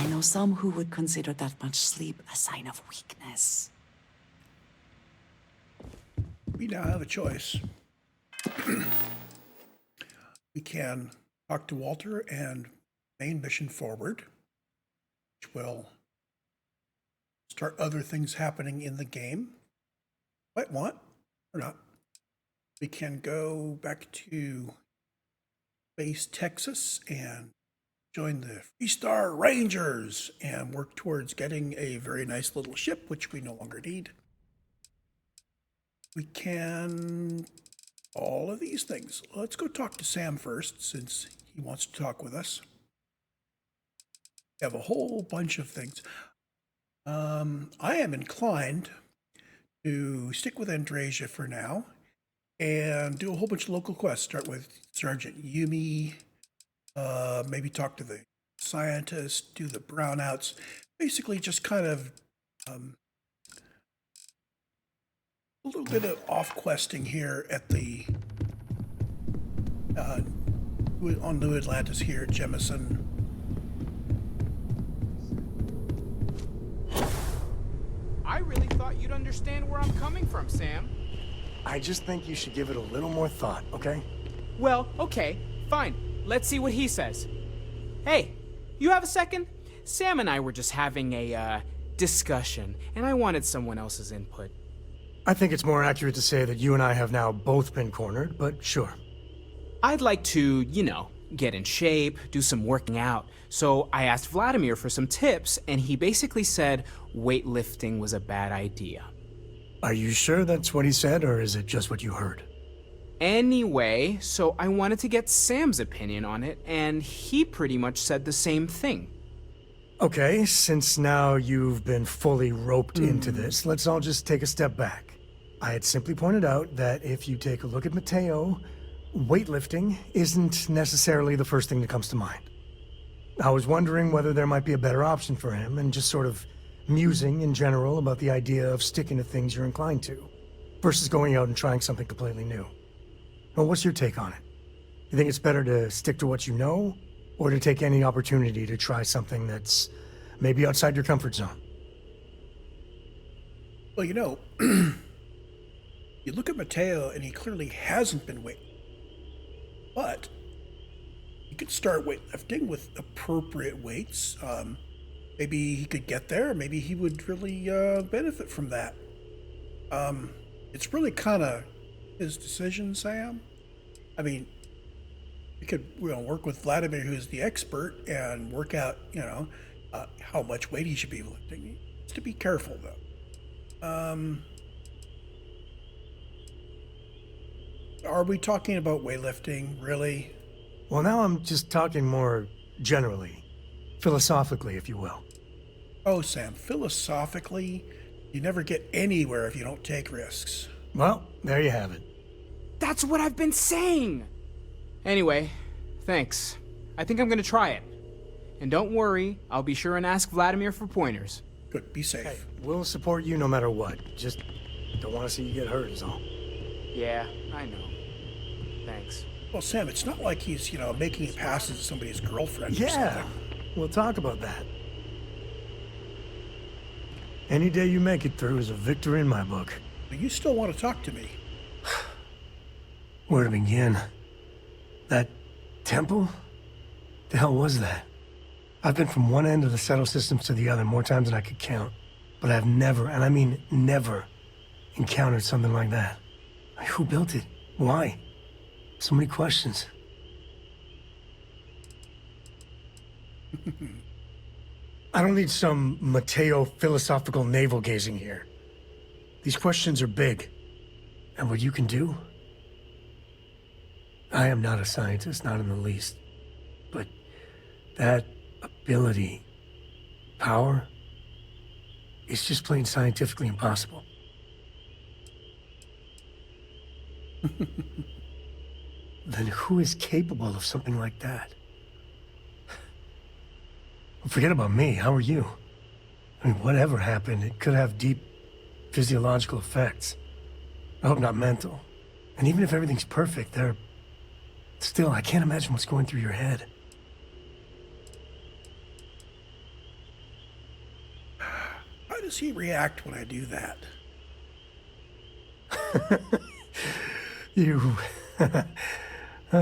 I know some who would consider that much sleep a sign of weakness. We now have a choice. We can talk to Walter and main mission forward, which will start other things happening in the game. Might want or not. We can go back to base Texas and join the Freestar Rangers and work towards getting a very nice little ship, which we no longer need. We can all of these things. Let's go talk to Sam first, since he wants to talk with us. We have a whole bunch of things. I am inclined to stick with Andreja for now and do a whole bunch of local quests. Start with Sergeant Yumi, maybe talk to the scientists, do the brownouts. Basically just kind of a little bit of off-questing here at the on New Atlantis here at Jemison. I really thought you'd understand where I'm coming from, Sam. I just think you should give it a little more thought, okay? Well, okay, fine. Let's see what he says. Hey, you have a second? Sam and I were just having a, discussion, and I wanted someone else's input. I think it's more accurate to say that you and I have now both been cornered, but sure. I'd like to, you know, get in shape, do some working out. So I asked Vladimir for some tips, and he basically said weightlifting was a bad idea. Are you sure that's what he said, or is it just what you heard? Anyway, so I wanted to get Sam's opinion on it, and he pretty much said the same thing. Okay, since now you've been fully roped into this, let's all just take a step back. I had simply pointed out that if you take a look at Mateo, weightlifting isn't necessarily the first thing that comes to mind. I was wondering whether there might be a better option for him, and just sort of musing in general about the idea of sticking to things you're inclined to, versus going out and trying something completely new. Well, what's your take on it? You think it's better to stick to what you know, or to take any opportunity to try something that's maybe outside your comfort zone? Well, you know, you look at Mateo and he clearly hasn't been weight. But you could start weightlifting with appropriate weights. Maybe he could get there. Maybe he would really benefit from that. It's really kind of his decision, Sam. I mean, you could work with Vladimir, who's the expert, and work out, how much weight he should be lifting. Just to be careful, though. Are we talking about weightlifting, really? Well, now I'm just talking more generally, philosophically, if you will. Oh, Sam, philosophically, you never get anywhere if you don't take risks. Well, there you have it. That's what I've been saying! Anyway, thanks. I think I'm gonna try it. And don't worry, I'll be sure and ask Vladimir for pointers. Good, be safe. Hey, we'll support you no matter what. Just don't want to see you get hurt is all. Yeah, I know. Thanks. Well, Sam, it's not like he's, making passes to somebody's girlfriend or Yeah, something. we'll talk about that. Any day you make it through is a victory in my book. But you still want to talk to me. Where to begin? That temple? The hell was that? I've been from one end of the settle systems to the other more times than I could count. But I've never, and I mean never, encountered something like that. Who built it? Why? So many questions. I don't need some Mateo philosophical navel-gazing here. These questions are big. And what you can do? I am not a scientist, not in the least. But that ability, power, it's just plain scientifically impossible. Then who is capable of something like that? Forget about me, how are you? I mean, whatever happened, it could have deep physiological effects. I hope not mental. And even if everything's perfect, still, I can't imagine what's going through your head. does he react when I do that? You.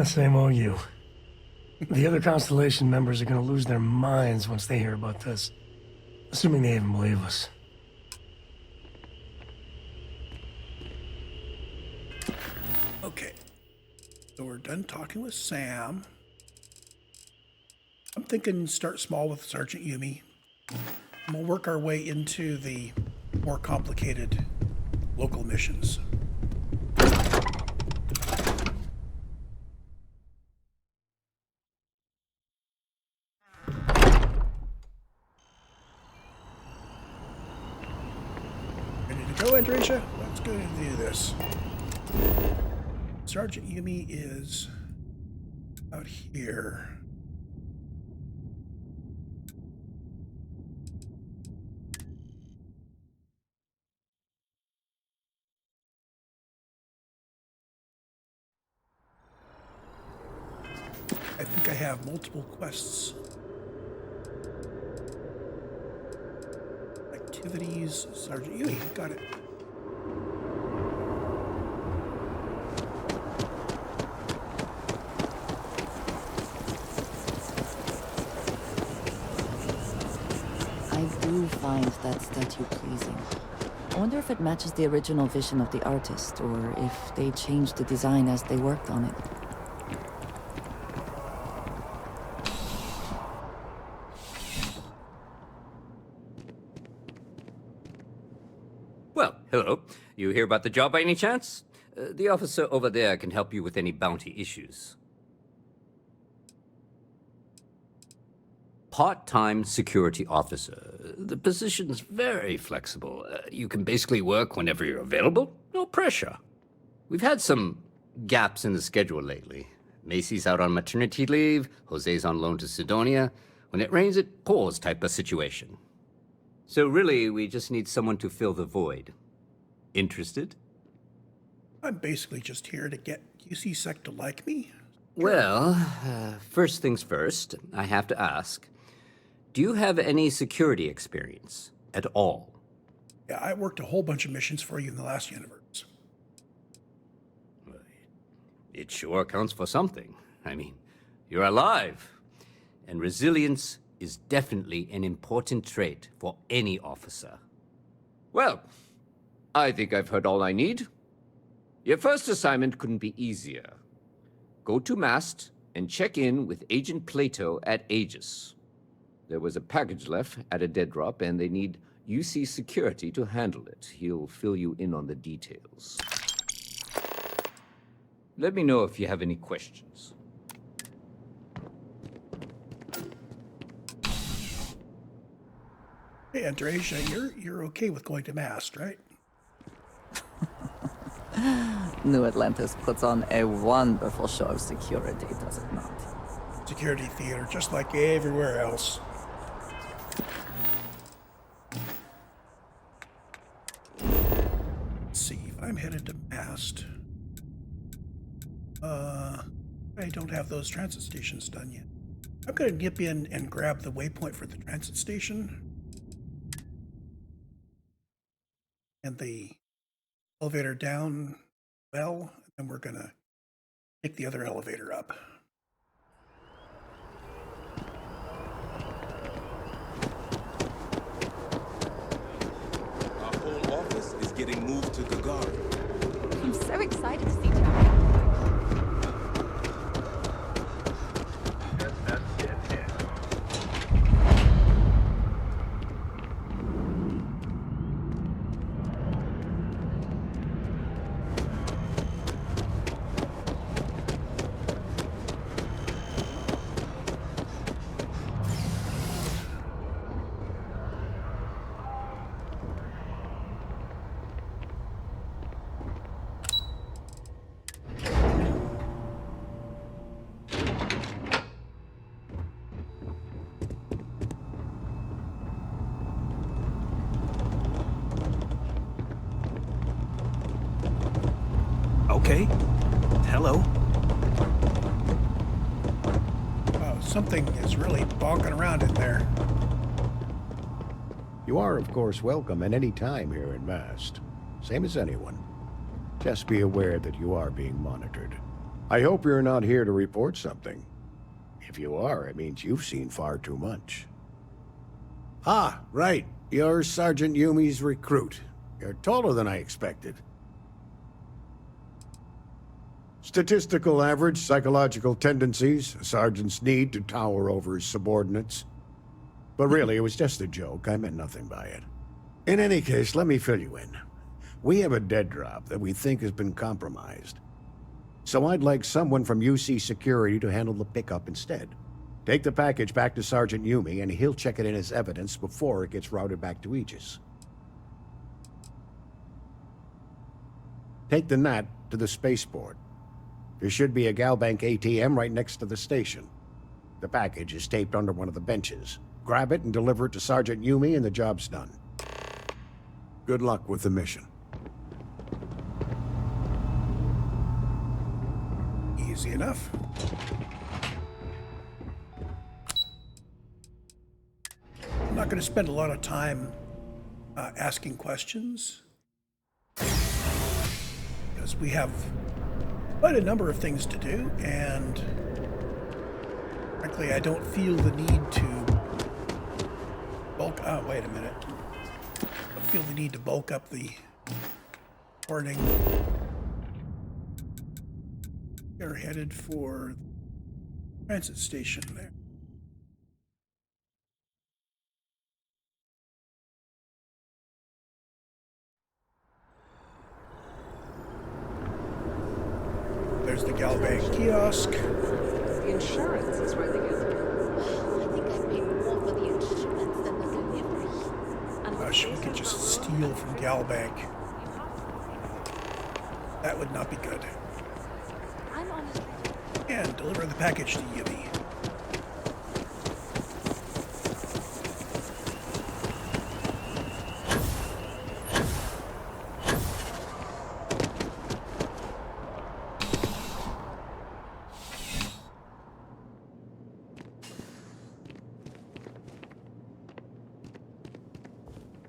Same old you. The other Constellation members are gonna lose their minds once they hear about this. Assuming they even believe us. Okay. So we're done talking with Sam. I'm thinking start small with Sergeant Yumi. And we'll work our way into the more complicated local missions. Ready to go, Andreja? Let's go and do this. Sergeant Yumi is out here. I think I have multiple quests. Activities, Sergeant Yumi, got it. I do find that statue pleasing. I wonder if it matches the original vision of the artist, or if they changed the design as they worked on it. Well, hello. You hear about the job by any chance? The officer over there can help you with any bounty issues. Part-time security officer. The position's very flexible. You can basically work whenever you're available. No pressure. We've had some gaps in the schedule lately. Macy's out on maternity leave. Jose's on loan to Sidonia. When it rains, it pours type of situation. So really, we just need someone to fill the void. Interested? I'm basically just here to get UC-Sec to like me. Well, first things first, I have to ask. Do you have any security experience at all? Yeah, I worked a whole bunch of missions for you in the last universe. It sure counts for something. I mean, you're alive. And resilience is definitely an important trait for any officer. Well, I think I've heard all I need. Your first assignment couldn't be easier. Go to Mast and check in with Agent Plato at Aegis. There was a package left at a dead drop, and they need UC security to handle it. He'll fill you in on the details. Let me know if you have any questions. Hey, Andreja, you're okay with going to Mast, right? New Atlantis puts on a wonderful show of security, does it not? Security theater, just like everywhere else. Let's see, if I'm headed to Mast, I don't have those transit stations done yet. I'm gonna nip in and grab the waypoint for the transit station and the elevator down well, and then we're gonna take the other elevator up. Our whole office is getting moved to Gagarin. I'm so excited to see Talia. Okay. Hello. Something is really bonking around in there. You are, of course, welcome at any time here in Mast. Same as anyone. Just be aware that you are being monitored. I hope you're not here to report something. If you are, it means you've seen far too much. Ah, right. You're Sergeant Yumi's recruit. You're taller than I expected. Statistical average, psychological tendencies, a sergeant's need to tower over his subordinates. But really, it was just a joke. I meant nothing by it. In any case, let me fill you in. We have a dead drop that we think has been compromised. So I'd like someone from UC Security to handle the pickup instead. Take the package back to Sergeant Yumi, and he'll check it in as evidence before it gets routed back to Aegis. Take the Nat to the spaceport. There should be a Galbank ATM right next to the station. The package is taped under one of the benches. Grab it and deliver it to Sergeant Yumi, and the job's done. Good luck with the mission. Easy enough. I'm not going to spend a lot of time asking questions, because we have quite a number of things to do, and frankly, I don't feel the need to bulk. Oh, wait a minute. I don't feel the need to bulk up the recording. They're headed for the transit station there. There's the Galbank kiosk. The insurance is really good. I think I paid more for the insurance than the delivery. Gosh, we could just steal from Galbank. That would not be good. I'm honestly... And deliver the package to Yumi.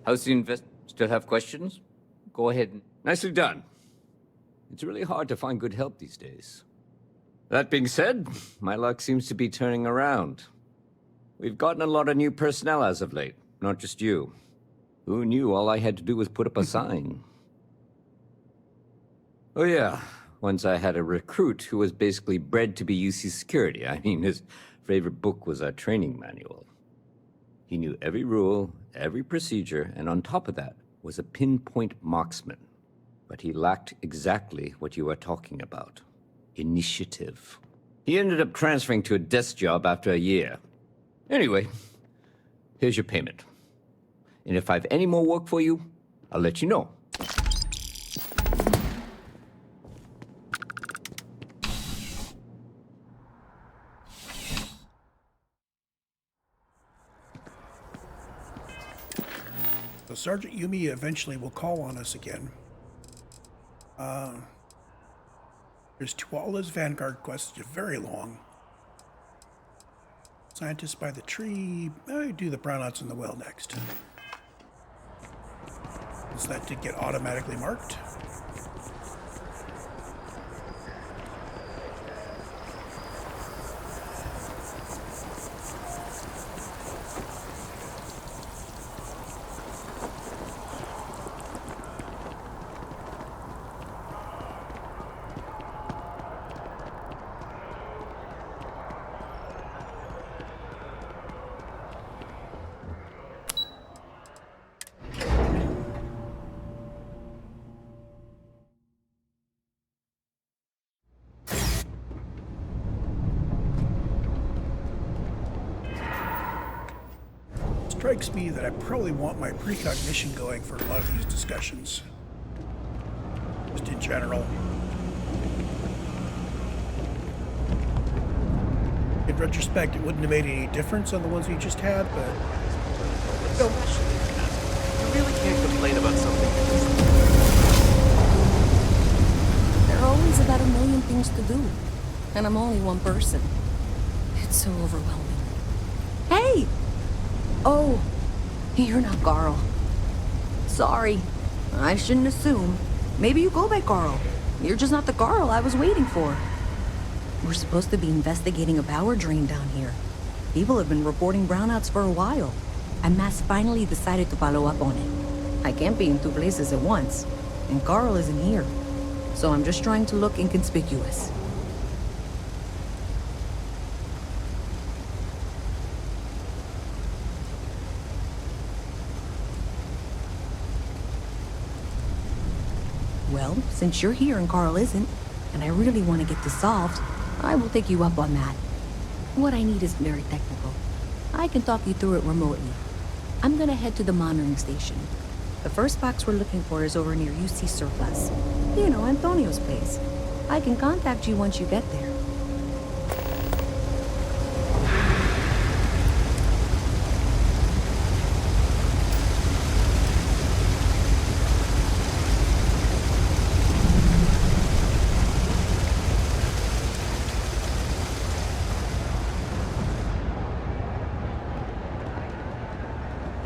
How's the Still have questions? Go ahead. Nicely done. It's really hard to find good help these days. That being said, my luck seems to be turning around. We've gotten a lot of new personnel as of late, not just you. Who knew all I had to do was put up a sign? Oh yeah, once I had a recruit who was basically bred to be UC security. I mean, his favorite book was our training manual. He knew every rule, every procedure, and on top of that was a pinpoint marksman. But he lacked exactly what you are talking about. Initiative. He ended up transferring to a desk job after a year. Anyway, here's your payment. And if I have any more work for you, I'll let you know. So Sergeant Yumi eventually will call on us again. There's Tuala's Vanguard quest, which is very long. Scientist by the tree. I do the brownouts in the well next. Since that did get automatically marked. Strikes me that I probably want my precognition going for a lot of these discussions. Just in general. In retrospect, it wouldn't have made any difference on the ones we just had, but... No. You really can't complain about something. There are always about a million things to do. And I'm only one person. It's so overwhelming. Hey! Oh, You're not Carl. Sorry. I shouldn't assume. Maybe you go by Carl. You're just not the Carl I was waiting for. We're supposed to be investigating a power drain down here. People have been reporting brownouts for a while, and Mass finally decided to follow up on it. I can't be in two places at once, and Carl isn't here. So I'm just trying to look inconspicuous. Well, since you're here and Carl isn't, and I really want to get this solved, I will take you up on that. What I need is very technical. I can talk you through it remotely. I'm gonna head to the monitoring station. The first box we're looking for is over near UC Surplus. You know, Antonio's place. I can contact you once you get there.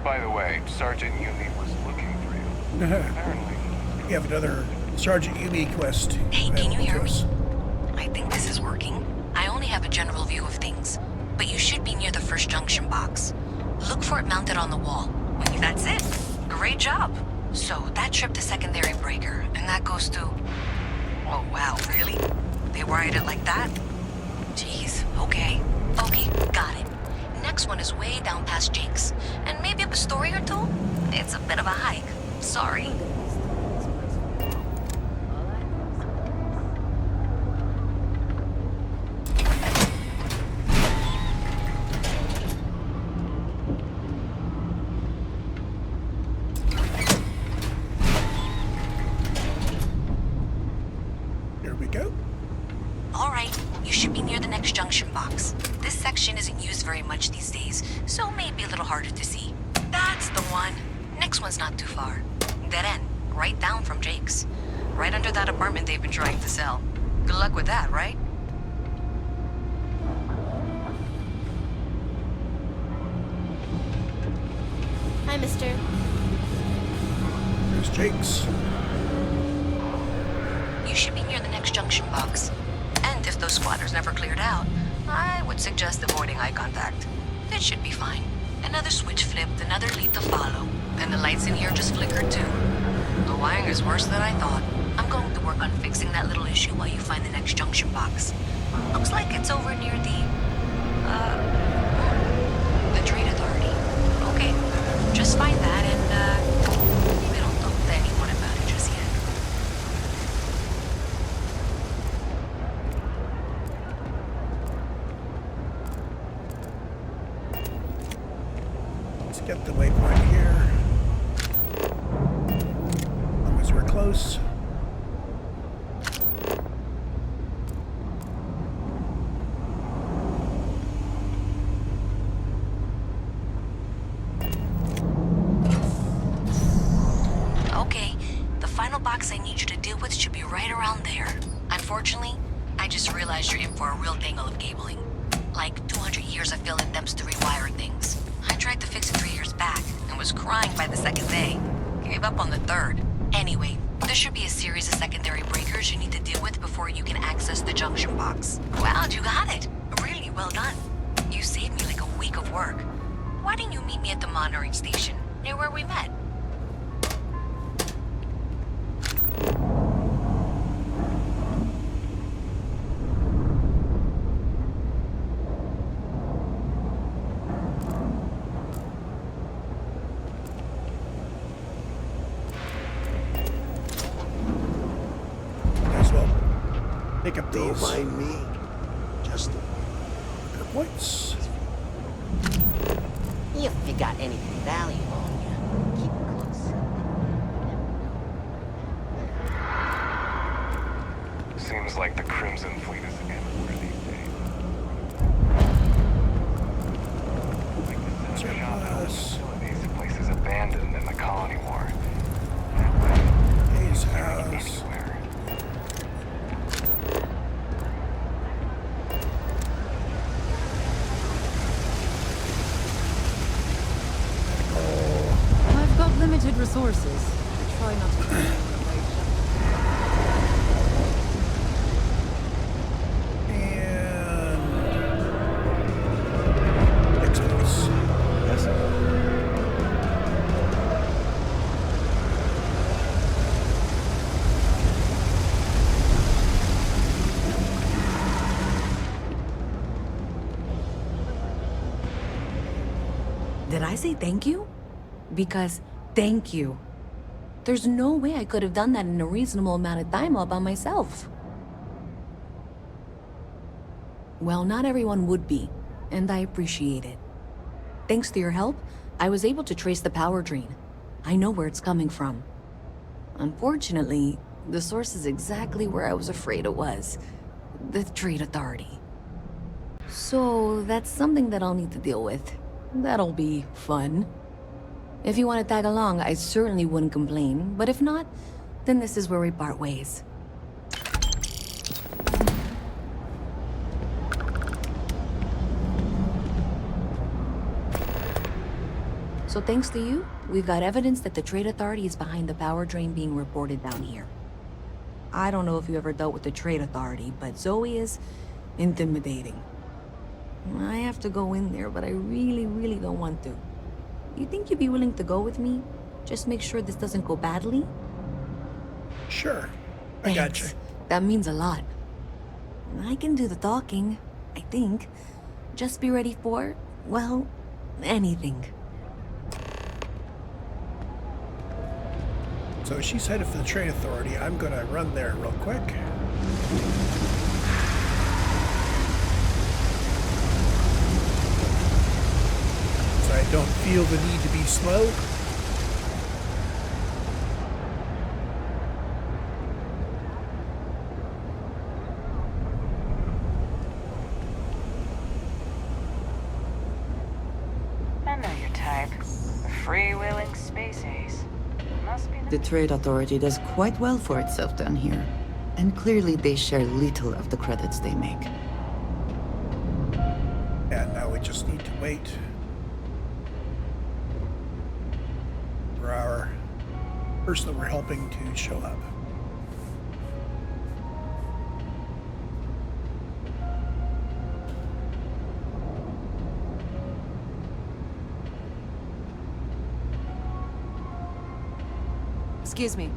By the way, Sergeant Yumi was looking for you. Apparently. We have another Sergeant Yumi quest. Hey, can you hear me? us. I think this is working. I only have a general view of things, but you should be near the first junction box. Look for it mounted on the wall. That's it. Great job. So that tripped the secondary breaker, and that goes to... Oh, wow, really? They wired it like that? Jeez, okay. Okay, got it. Next one is way down past Jake's, and maybe up a story or two? It's a bit of a hike. Sorry. Here we go. All right, you should be near the next junction box. This section isn't used very much these days, so maybe a little harder to see. That's the one. Next one's not too far. Dead end, right down from Jake's. Right under that apartment they've been trying to sell. Good luck with that, right? Hi, mister. There's Jake's. You should be near the next junction box. And if those squatters never cleared out, I would suggest avoiding eye contact. It should be fine. Another switch flipped, another lead to follow. And the lights in here just flickered too. The wiring is worse than I thought. I'm going to work on fixing that little issue while you find the next junction box. Looks like it's over near the trade authority. Okay, just find that and, maybe don't talk to anyone about it just yet. Let's get the waypoint here. As long as we're close. Okay, the final box I need you to deal with should be right around there. Unfortunately, I just realized you're in for a real tangle of cabling. Like 200 years of failed attempts to rewire things. I tried to fix it 3 years back and was crying by the second day. Gave up on the third. Anyway, there should be a series of secondary breakers you need to deal with before you can access the junction box. Wow, you got it. Really well done. You saved me like a week of work. Why didn't you meet me at the monitoring station, near where we met? Might as well pick up Don't these mind me. Just points. If you got anything valuable on you, keep it close. Seems like the Crimson Fleet is in for these days. Like the center shop house facilities, the place is abandoned in the colony war. That way, His it's very house. anywhere. Oh, resources. I try not to do it And next place. Yes. Did I say thank you? Because thank you. There's no way I could have done that in a reasonable amount of time all by myself. Well, not everyone would be, and I appreciate it. Thanks to your help, I was able to trace the power drain. I know where it's coming from. Unfortunately, the source is exactly where I was afraid it was. The Trade Authority. So, that's something that I'll need to deal with. That'll be fun. If you want to tag along, I certainly wouldn't complain, but if not, then this is where we part ways. So thanks to you, we've got evidence that the Trade Authority is behind the power drain being reported down here. I don't know if you ever dealt with the Trade Authority, but Zoe is intimidating. I have to go in there, but I really don't want to. You think you'd be willing to go with me? Just make sure this doesn't go badly? Sure. I got you. That means a lot. I can do the talking, I think. Just be ready for, well, anything. So she's headed for the Trade Authority. I'm gonna run there real quick. So I don't feel the need to be slow. I know your type. A freewheeling space ace. Must be The Trade Authority does quite well for itself down here. And clearly they share little of the credits they make. And now we just need to wait for our person that we're helping to show up. Excuse me.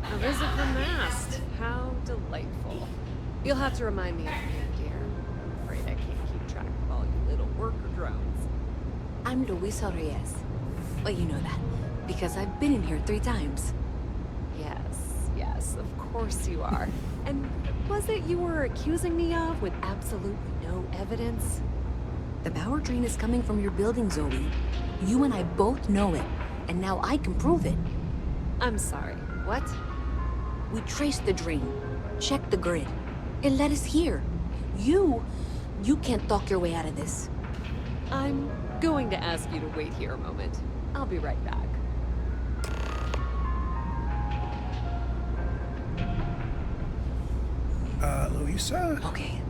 A visit from Mast. How delightful. You'll have to remind me of your gear. I'm afraid I can't keep track of all you little worker drones. I'm Louisa Reyez. Well, you know that, because I've been in here 3 times. Yes, of course you are. And was it you were accusing me of with absolutely no evidence? The power drain is coming from your building, Zoe. You and I both know it, and now I can prove it. I'm sorry, what? We traced the drain, checked the grid. It led us here. You can't talk your way out of this. I'm going to ask you to wait here a moment. I'll be right back. Louisa? Okay,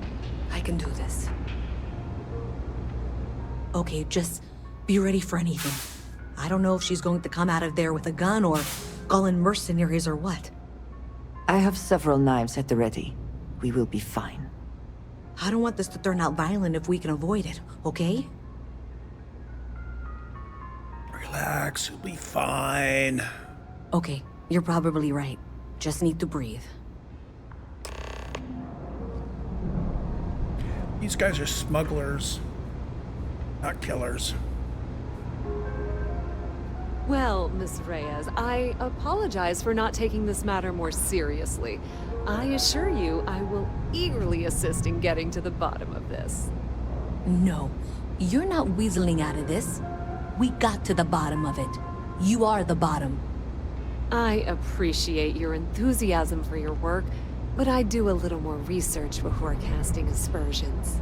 I can do this. Okay, just be ready for anything. I don't know if she's going to come out of there with a gun or call in mercenaries or what. I have several knives at the ready. We will be fine. I don't want this to turn out violent if we can avoid it, okay? Relax, we'll be fine. Okay, you're probably right. Just need to breathe. These guys are smugglers, not killers. Well, Miss Reyez, I apologize for not taking this matter more seriously. I assure you, I will eagerly assist in getting to the bottom of this. No, you're not weaseling out of this. We got to the bottom of it. You are the bottom. I appreciate your enthusiasm for your work, but I do a little more research before casting aspersions.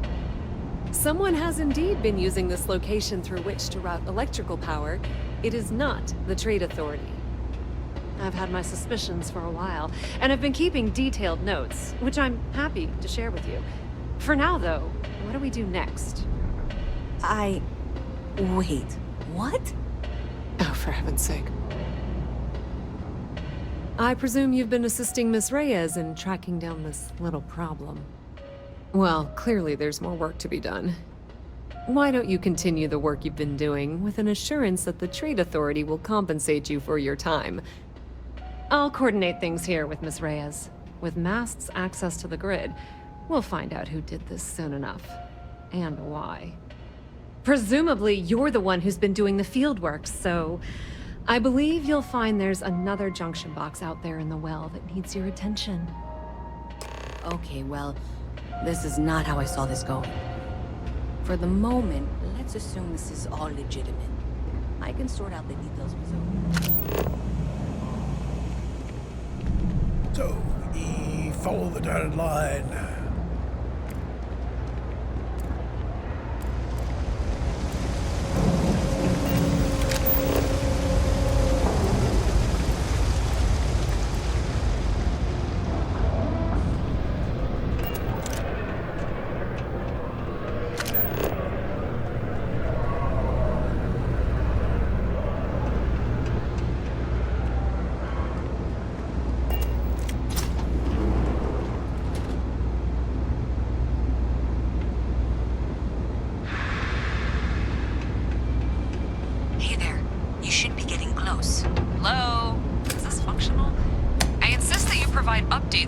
Someone has indeed been using this location through which to route electrical power. It is not the Trade Authority. I've had my suspicions for a while, and have been keeping detailed notes, which I'm happy to share with you. For now, though, what do we do next? Wait, what? Oh, for heaven's sake. I presume you've been assisting Miss Reyez in tracking down this little problem. Well, clearly there's more work to be done. Why don't you continue the work you've been doing with an assurance that the Trade Authority will compensate you for your time? I'll coordinate things here with Miss Reyez. With Mast's access to the grid, we'll find out who did this soon enough. And why. Presumably, you're the one who's been doing the field work, so I believe you'll find there's another junction box out there in the well that needs your attention. Okay, well, this is not how I saw this going. For the moment, let's assume this is all legitimate. I can sort out the details with Zoe. So, we follow the dotted line.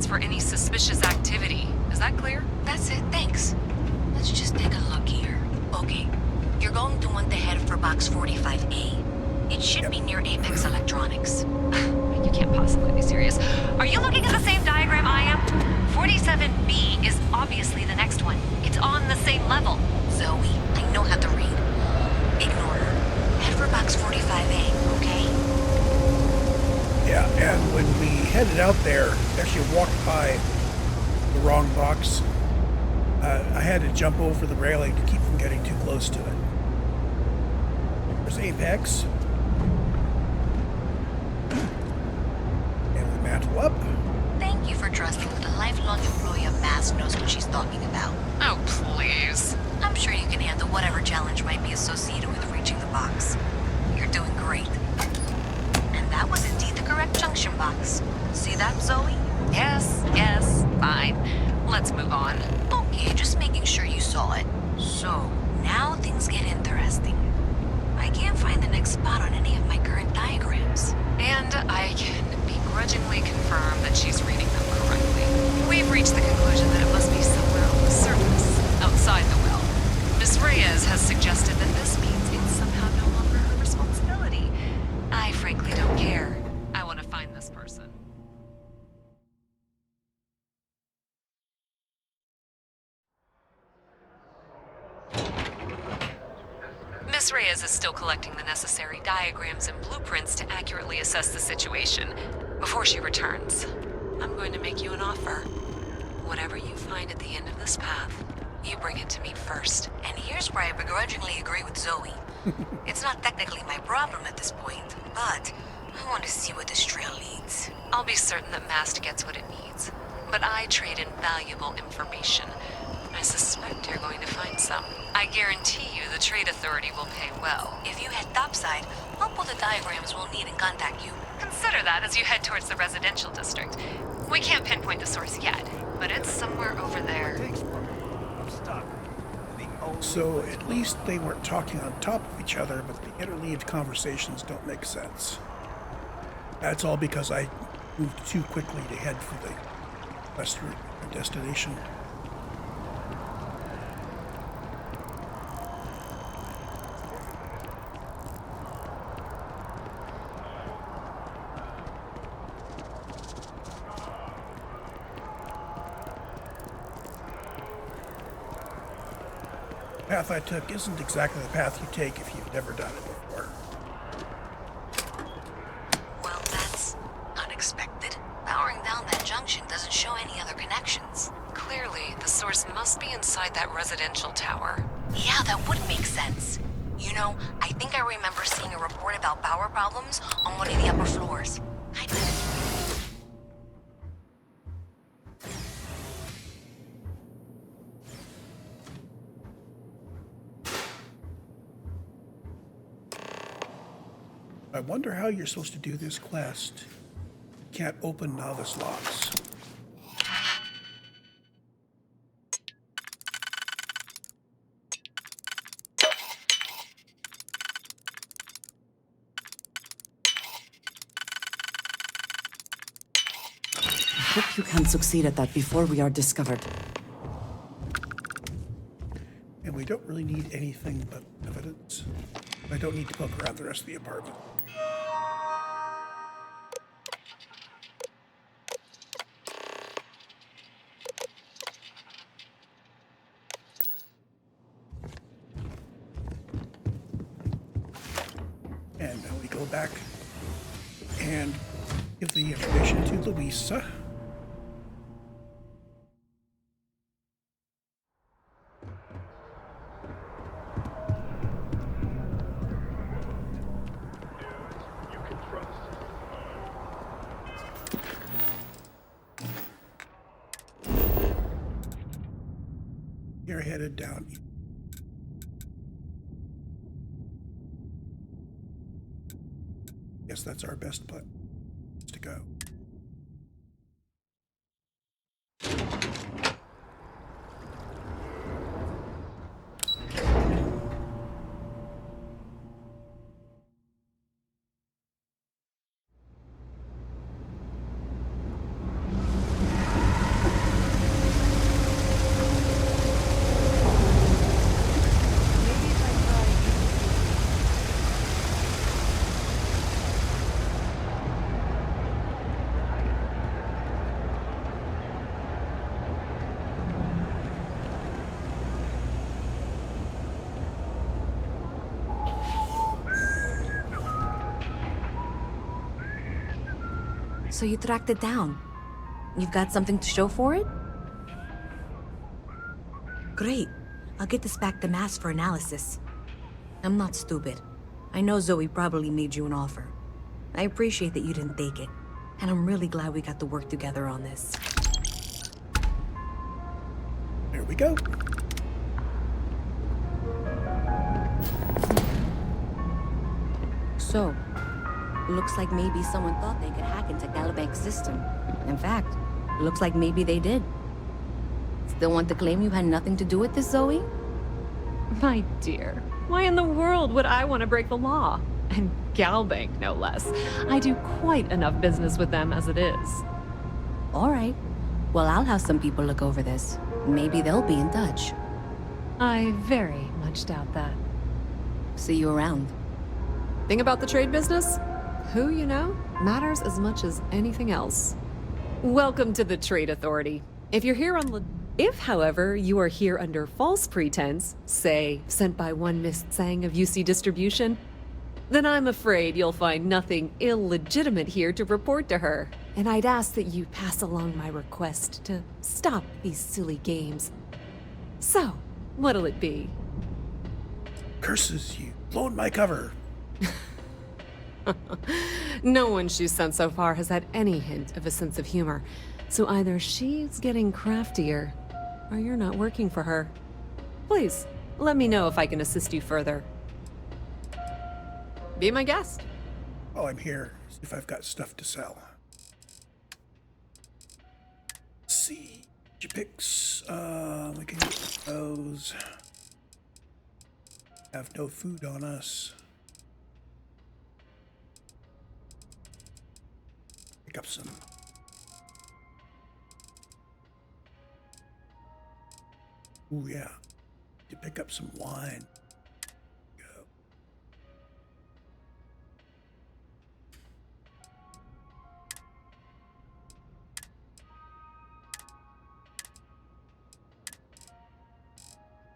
For any suspicious activity. Is that clear? That's it, thanks. Let's just take a look here. Okay, you're going to want to head for box 45A. It should be near Apex Electronics. You can't possibly be serious. Are you looking at the same diagram I am? 47B is obviously the next one. It's on the same level. Zoe, I know how to read. Ignore her. Head for box 45A, okay? Yeah, and when we headed out there, actually walked by the wrong box. I had to jump over the railing to keep from getting too close to it. There's Apex. And we mantle up. Thank you for trusting that a lifelong employee of Mass knows what she's talking about. Oh, please. I'm sure you can handle whatever challenge might be associated with reaching the box. You're doing great. And that was indeed the correct junction box. See that, Zoe? Yes, fine. Let's move on. Okay, just making sure you saw it. So, now things get interesting. I can't find the next spot on any of my current diagrams. And I can begrudgingly confirm that she's reading them correctly. We've reached the conclusion that it must be somewhere on the surface, outside the well. Miss Reyez has suggested that this means it's somehow no longer her responsibility. I frankly don't care. I want to find this person. Miss Reyez is still collecting the necessary diagrams and blueprints to accurately assess the situation. Before she returns, I'm going to make you an offer. Whatever you find at the end of this path, you bring it to me first. And here's where I begrudgingly agree with Zoe. It's not technically my problem at this point, but I want to see where this trail leads. I'll be certain that Mast gets what it needs, but I trade in valuable information. I suspect you're going to find some. I guarantee you the Trade Authority will pay well. If you head topside, I'll pull the diagrams we'll need and contact you. Consider that as you head towards the residential district. We can't pinpoint the source yet, but it's somewhere over there. So at least they weren't talking on top of each other, but the interleaved conversations don't make sense. That's all because I moved too quickly to head for the west route destination. path I took isn't exactly the path you take if you've never done it before. Well, that's unexpected. Powering down that junction doesn't show any other connections. Clearly, the source must be inside that residential tower. Yeah, that would make sense. You know, I think I remember seeing a report about power problems on one of the upper floors. I bet it's I wonder how you're supposed to do this quest. Can't open novice locks. I hope you can succeed at that before we are discovered. And we don't really need anything but evidence. I don't need to poke around the rest of the apartment. And now we go back and give the information to Louisa. You're headed down. Guess that's our best place to go. So you tracked it down. You've got something to show for it? Great. I'll get this back to Mass for analysis. I'm not stupid. I know Zoe probably made you an offer. I appreciate that you didn't take it. And I'm really glad we got to work together on this. There we go. So, looks like maybe someone thought they could hack into Galabank's system. In fact, looks like maybe they did. Still want to claim you had nothing to do with this, Zoe? My dear, why in the world would I want to break the law? And Galbank, no less. I do quite enough business with them as it is. All right. Well, I'll have some people look over this. Maybe they'll be in touch. I very much doubt that. See you around. Thing about the trade business? Who you know matters as much as anything else. Welcome to the Trade Authority. If you're here on If, however, you are here under false pretense, say, sent by one Miss Tsang of UC Distribution, then I'm afraid you'll find nothing illegitimate here to report to her. And I'd ask that you pass along my request to stop these silly games. So, what'll it be? Curses, you blown my cover. No one she's sent so far has had any hint of a sense of humor. So either she's getting craftier, or you're not working for her. Please, let me know if I can assist you further. Be my guest. Oh, I'm here. See if I've got stuff to sell. Let's see. Picks. We can get those. Have no food on us. Pick up some. Ooh, yeah. To pick up some wine.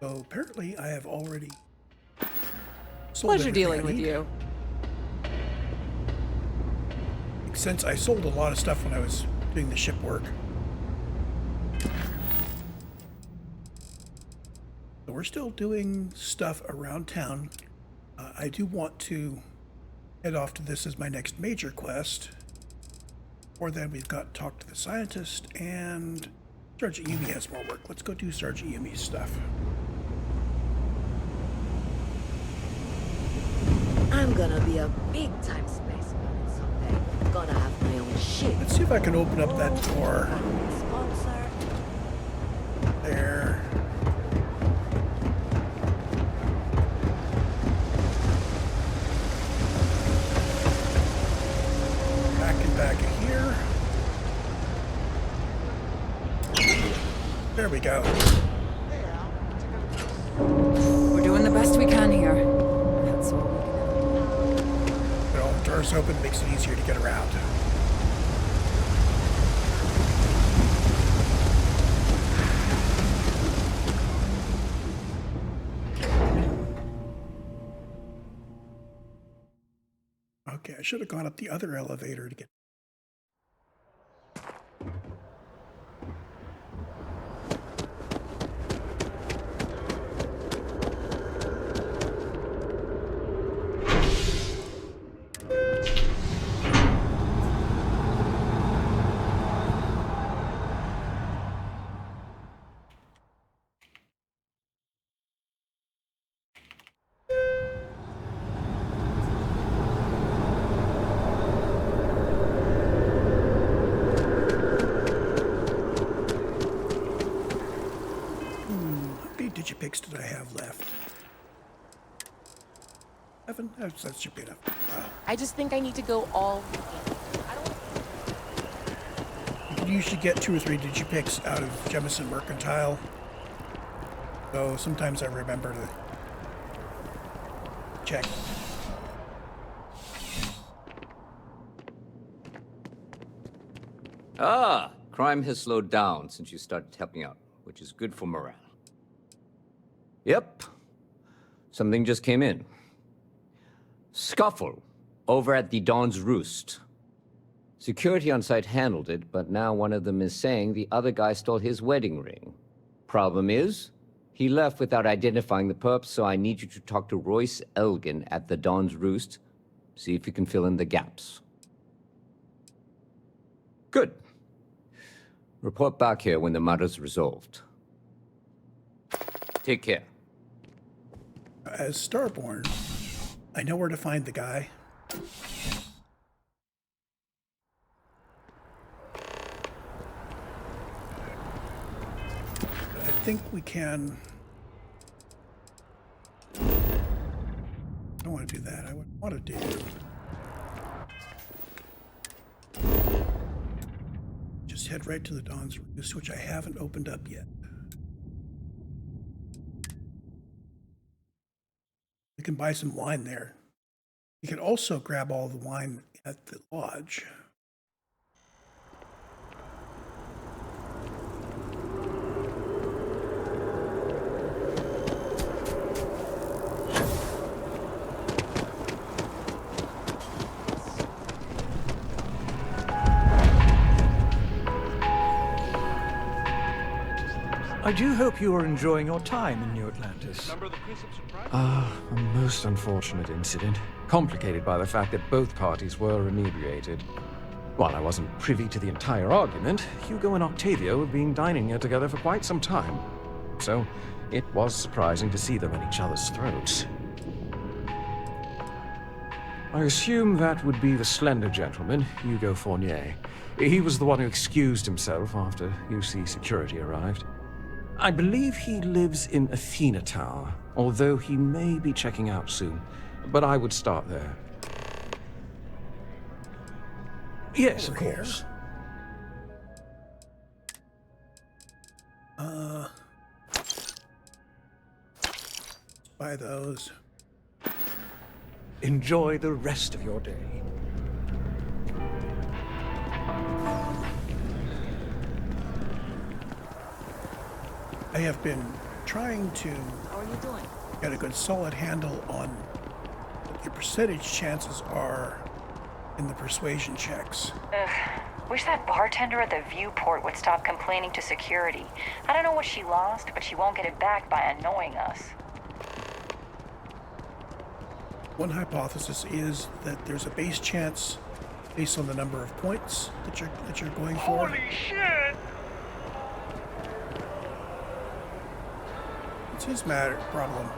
Go. So apparently I have already sold Pleasure everything dealing I with need. you. Since I sold a lot of stuff when I was doing the ship work. So we're still doing stuff around town. I do want to head off to this as my next major quest. Before then, we've got Talk to the Scientist, and Sergeant Yumi has more work. Let's go do Sergeant Yumi's stuff. I'm gonna be a big-time space pilot someday. Gonna have my own ship. Let's see if I can open up that door. Sponsor. There. Back here. There we go. We're doing the best we can here. That's all we can ever do. But all the doors open makes it easier to get around. Okay, I should have gone up the other elevator to get. Digipics did I have left? 7? That should be enough. Wow. I just think I need to go all weekend. You can usually get 2 or 3 Digipics out of Jemison Mercantile. So sometimes I remember to check. Ah, crime has slowed down since you started helping out, which is good for morale. Yep. Something just came in. Scuffle over at the Dawn's Roost. Security on site handled it, but now one of them is saying the other guy stole his wedding ring. Problem is, he left without identifying the perp, so I need you to talk to Royce Elgin at the Dawn's Roost. See if you can fill in the gaps. Good. Report back here when the matter's resolved. Take care. As Starborn, I know where to find the guy. I think we can... I don't want to do that. I would want to do... just head right to the Dawn's Roost, which I haven't opened up yet. You can buy some wine there. You can also grab all the wine at the lodge. I do hope you are enjoying your time in New Atlantis. A most unfortunate incident, complicated by the fact that both parties were inebriated. While I wasn't privy to the entire argument, Hugo and Octavio have been dining here together for quite some time. So, it was surprising to see them at each other's throats. I assume that would be the slender gentleman, Hugo Fournier. He was the one who excused himself after UC security arrived. I believe he lives in Athena Tower, although he may be checking out soon. But I would start there. Yes, of course. Buy those. Enjoy the rest of your day. I have been trying to How are you doing? get a good solid handle on what your percentage chances are in the persuasion checks. Ugh. Wish that bartender at the viewport would stop complaining to security. I don't know what she lost, but she won't get it back by annoying us. One hypothesis is that there's a base chance based on the number of points that you're going for. Holy shit! It's his problem.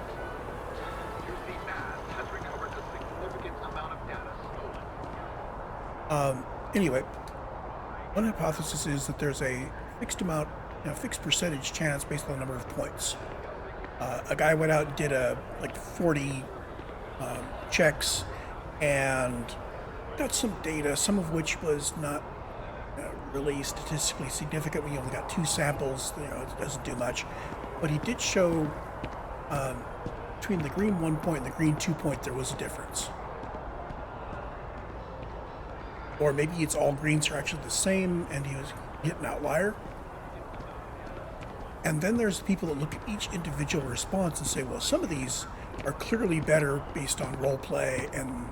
Anyway, one hypothesis is that there's a fixed amount, fixed percentage chance based on the number of points. A guy went out and did like 40 checks and got some data, some of which was not really statistically significant. We only got 2 samples, it doesn't do much. But he did show between the green 1 point and the green 2 point, there was a difference. Or maybe it's all greens are actually the same and he was hit an outlier. And then there's people that look at each individual response and say, well, some of these are clearly better based on role play, and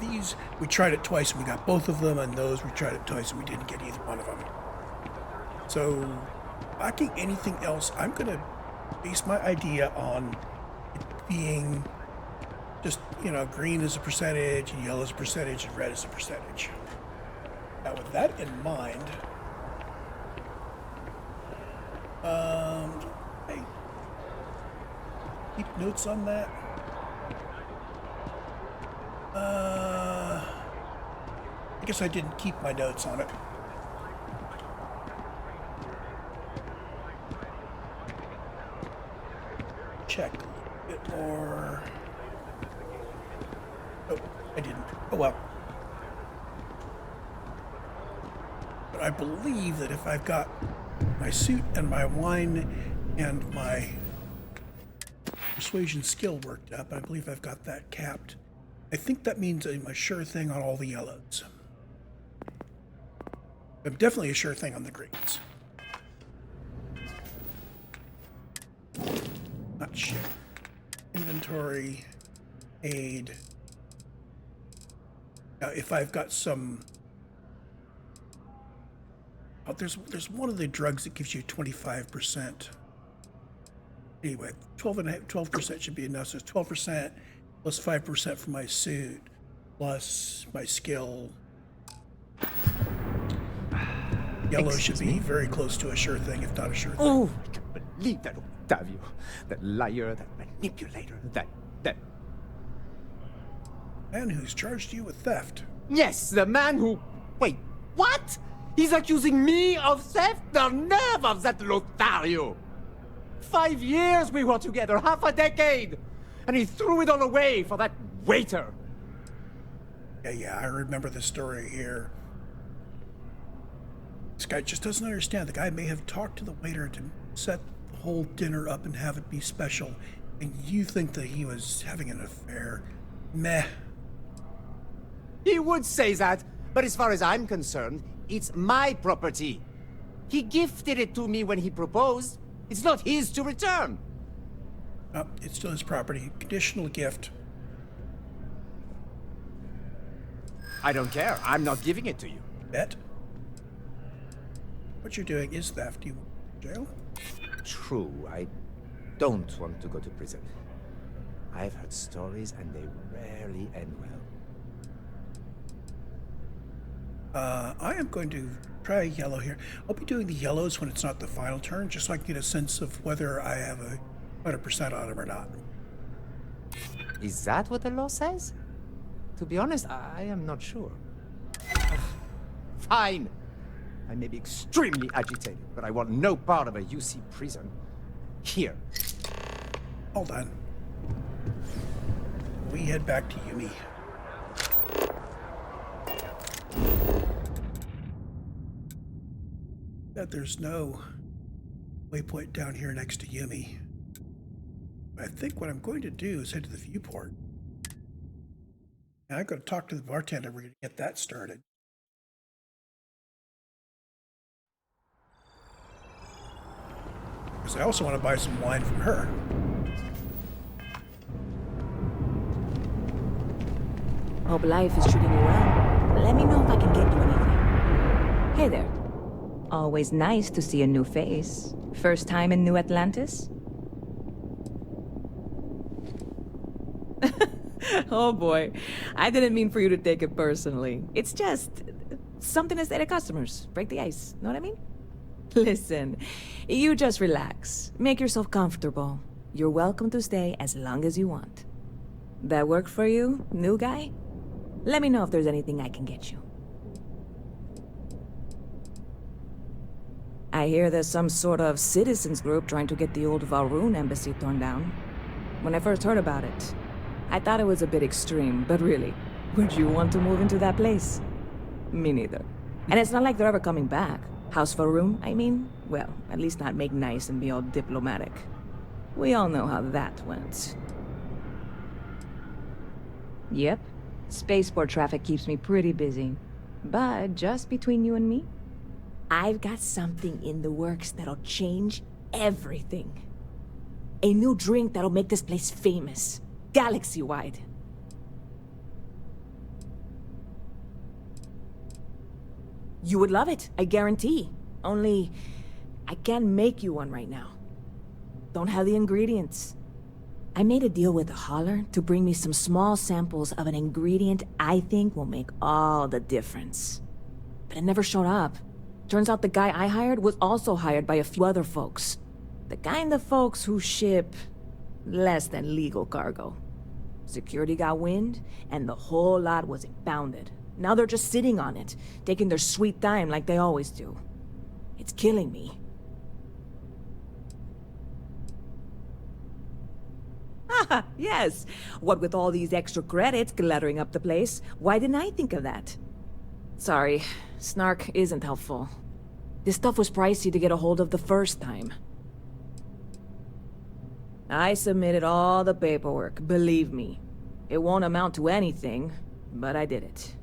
these we tried it twice and we got both of them, and those we tried it twice and we didn't get either one of them. So lacking anything else, I'm going to base my idea on it being just, green is a percentage, and yellow is a percentage, and red is a percentage. Now, with that in mind, hey, keep notes on that. I guess I didn't keep my notes on it. Check a bit more. Oh, I didn't. Oh well. But I believe that if I've got my suit and my wine and my persuasion skill worked up, I believe I've got that capped. I think that means I'm a sure thing on all the yellows. I'm definitely a sure thing on the greens. Not shit. Inventory, aid. Now, if I've got some, there's one of the drugs that gives you 25%. Anyway, 12% should be enough. So it's 12% plus 5% for my suit plus my skill. Yellow should be very close to a sure thing, if not a sure thing. Oh, I can't believe that Octavio, that liar, that manipulator, that... Man who's charged you with theft. Yes, the man who... Wait, what? He's accusing me of theft? The nerve of that Lothario! 5 years we were together, half a decade! And he threw it all away for that waiter! Yeah, I remember the story here. This guy just doesn't understand. The guy may have talked to the waiter to set the whole dinner up and have it be special, and you think that he was having an affair. Meh. He would say that, but as far as I'm concerned, it's my property. He gifted it to me when he proposed. It's not his to return. No, it's still his property. Conditional gift. I don't care. I'm not giving it to you. Bet. What you're doing is theft. You jail? True. I don't want to go to prison. I've heard stories and they rarely end well. I am going to try yellow here. I'll be doing the yellows when it's not the final turn, just so I can get a sense of whether I have a 100% on them or not. Is that what the law says? To be honest, I am not sure. Fine. I may be extremely agitated, but I want no part of a UC prison. Here. All done. We head back to Yumi. That there's no waypoint down here next to Yumi. I think what I'm going to do is head to the viewport. And I'm going to talk to the bartender. We're going to get that started. Because I also want to buy some wine from her. Hope life is treating you well. Let me know if I can get you anything. Hey there. Always nice to see a new face. First time in New Atlantis? Oh boy. I didn't mean for you to take it personally. It's just something to say to customers. Break the ice. Know what I mean? Listen, you just relax. Make yourself comfortable. You're welcome to stay as long as you want. That work for you, new guy? Let me know if there's anything I can get you. I hear there's some sort of citizens group trying to get the old Valroon embassy torn down. When I first heard about it, I thought it was a bit extreme, but really, would you want to move into that place? Me neither. And it's not like they're ever coming back. House Valroon, I mean? Well, at least not make nice and be all diplomatic. We all know how that went. Yep. Spaceport traffic keeps me pretty busy. But just between you and me, I've got something in the works that'll change everything. A new drink that'll make this place famous. Galaxy-wide. You would love it, I guarantee. Only, I can't make you one right now. Don't have the ingredients. I made a deal with a hauler to bring me some small samples of an ingredient I think will make all the difference. But it never showed up. Turns out the guy I hired was also hired by a few other folks. The kind of folks who ship less than legal cargo. Security got wind, and the whole lot was impounded. Now they're just sitting on it, taking their sweet time like they always do. It's killing me. Haha, yes. What with all these extra credits cluttering up the place, why didn't I think of that? Sorry, snark isn't helpful. This stuff was pricey to get a hold of the first time. I submitted all the paperwork, believe me. It won't amount to anything, but I did it.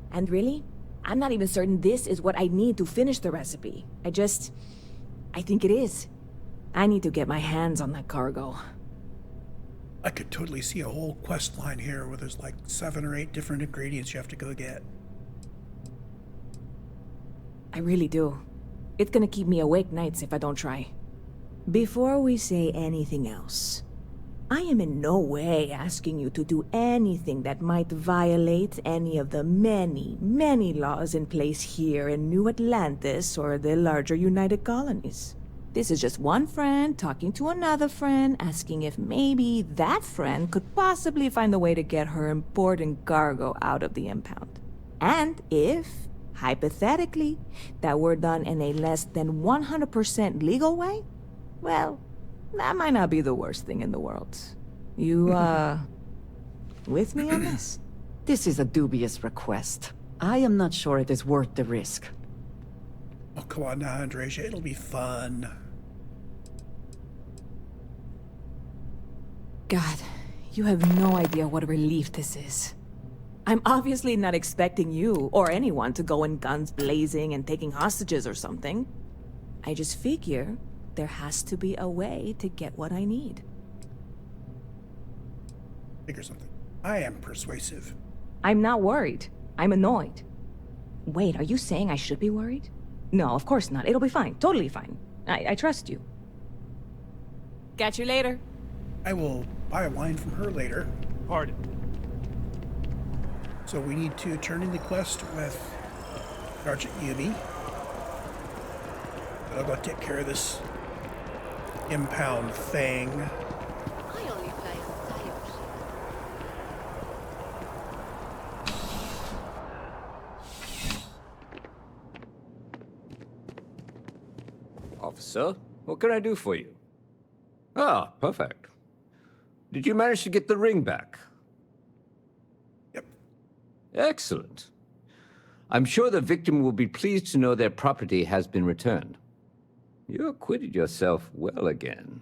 And really, I'm not even certain this is what I need to finish the recipe. I think it is. I need to get my hands on that cargo. I could totally see a whole quest line here where there's like 7 or 8 different ingredients you have to go get. I really do. It's gonna keep me awake nights if I don't try. Before we say anything else, I am in no way asking you to do anything that might violate any of the many, many laws in place here in New Atlantis or the larger United Colonies. This is just one friend talking to another friend, asking if maybe that friend could possibly find a way to get her important cargo out of the impound. And if, hypothetically, that were done in a less than 100% legal way, well, that might not be the worst thing in the world. You, with me on this? This is a dubious request. I am not sure it is worth the risk. Oh, come on now, Andreja. It'll be fun. God, you have no idea what a relief this is. I'm obviously not expecting you or anyone to go in guns blazing and taking hostages or something. I just figure there has to be a way to get what I need. Figure something. I am persuasive. I'm not worried. I'm annoyed. Wait, are you saying I should be worried? No, of course not. It'll be fine. Totally fine. I trust you. Catch you later. I will buy a wine from her later. Pardon. So we need to turn in the quest with Sergeant Yumi. But I'll go take care of this impound thing. I only play Officer, what can I do for you? Ah, perfect. Did you manage to get the ring back? Yep. Excellent. I'm sure the victim will be pleased to know their property has been returned. You acquitted yourself well again.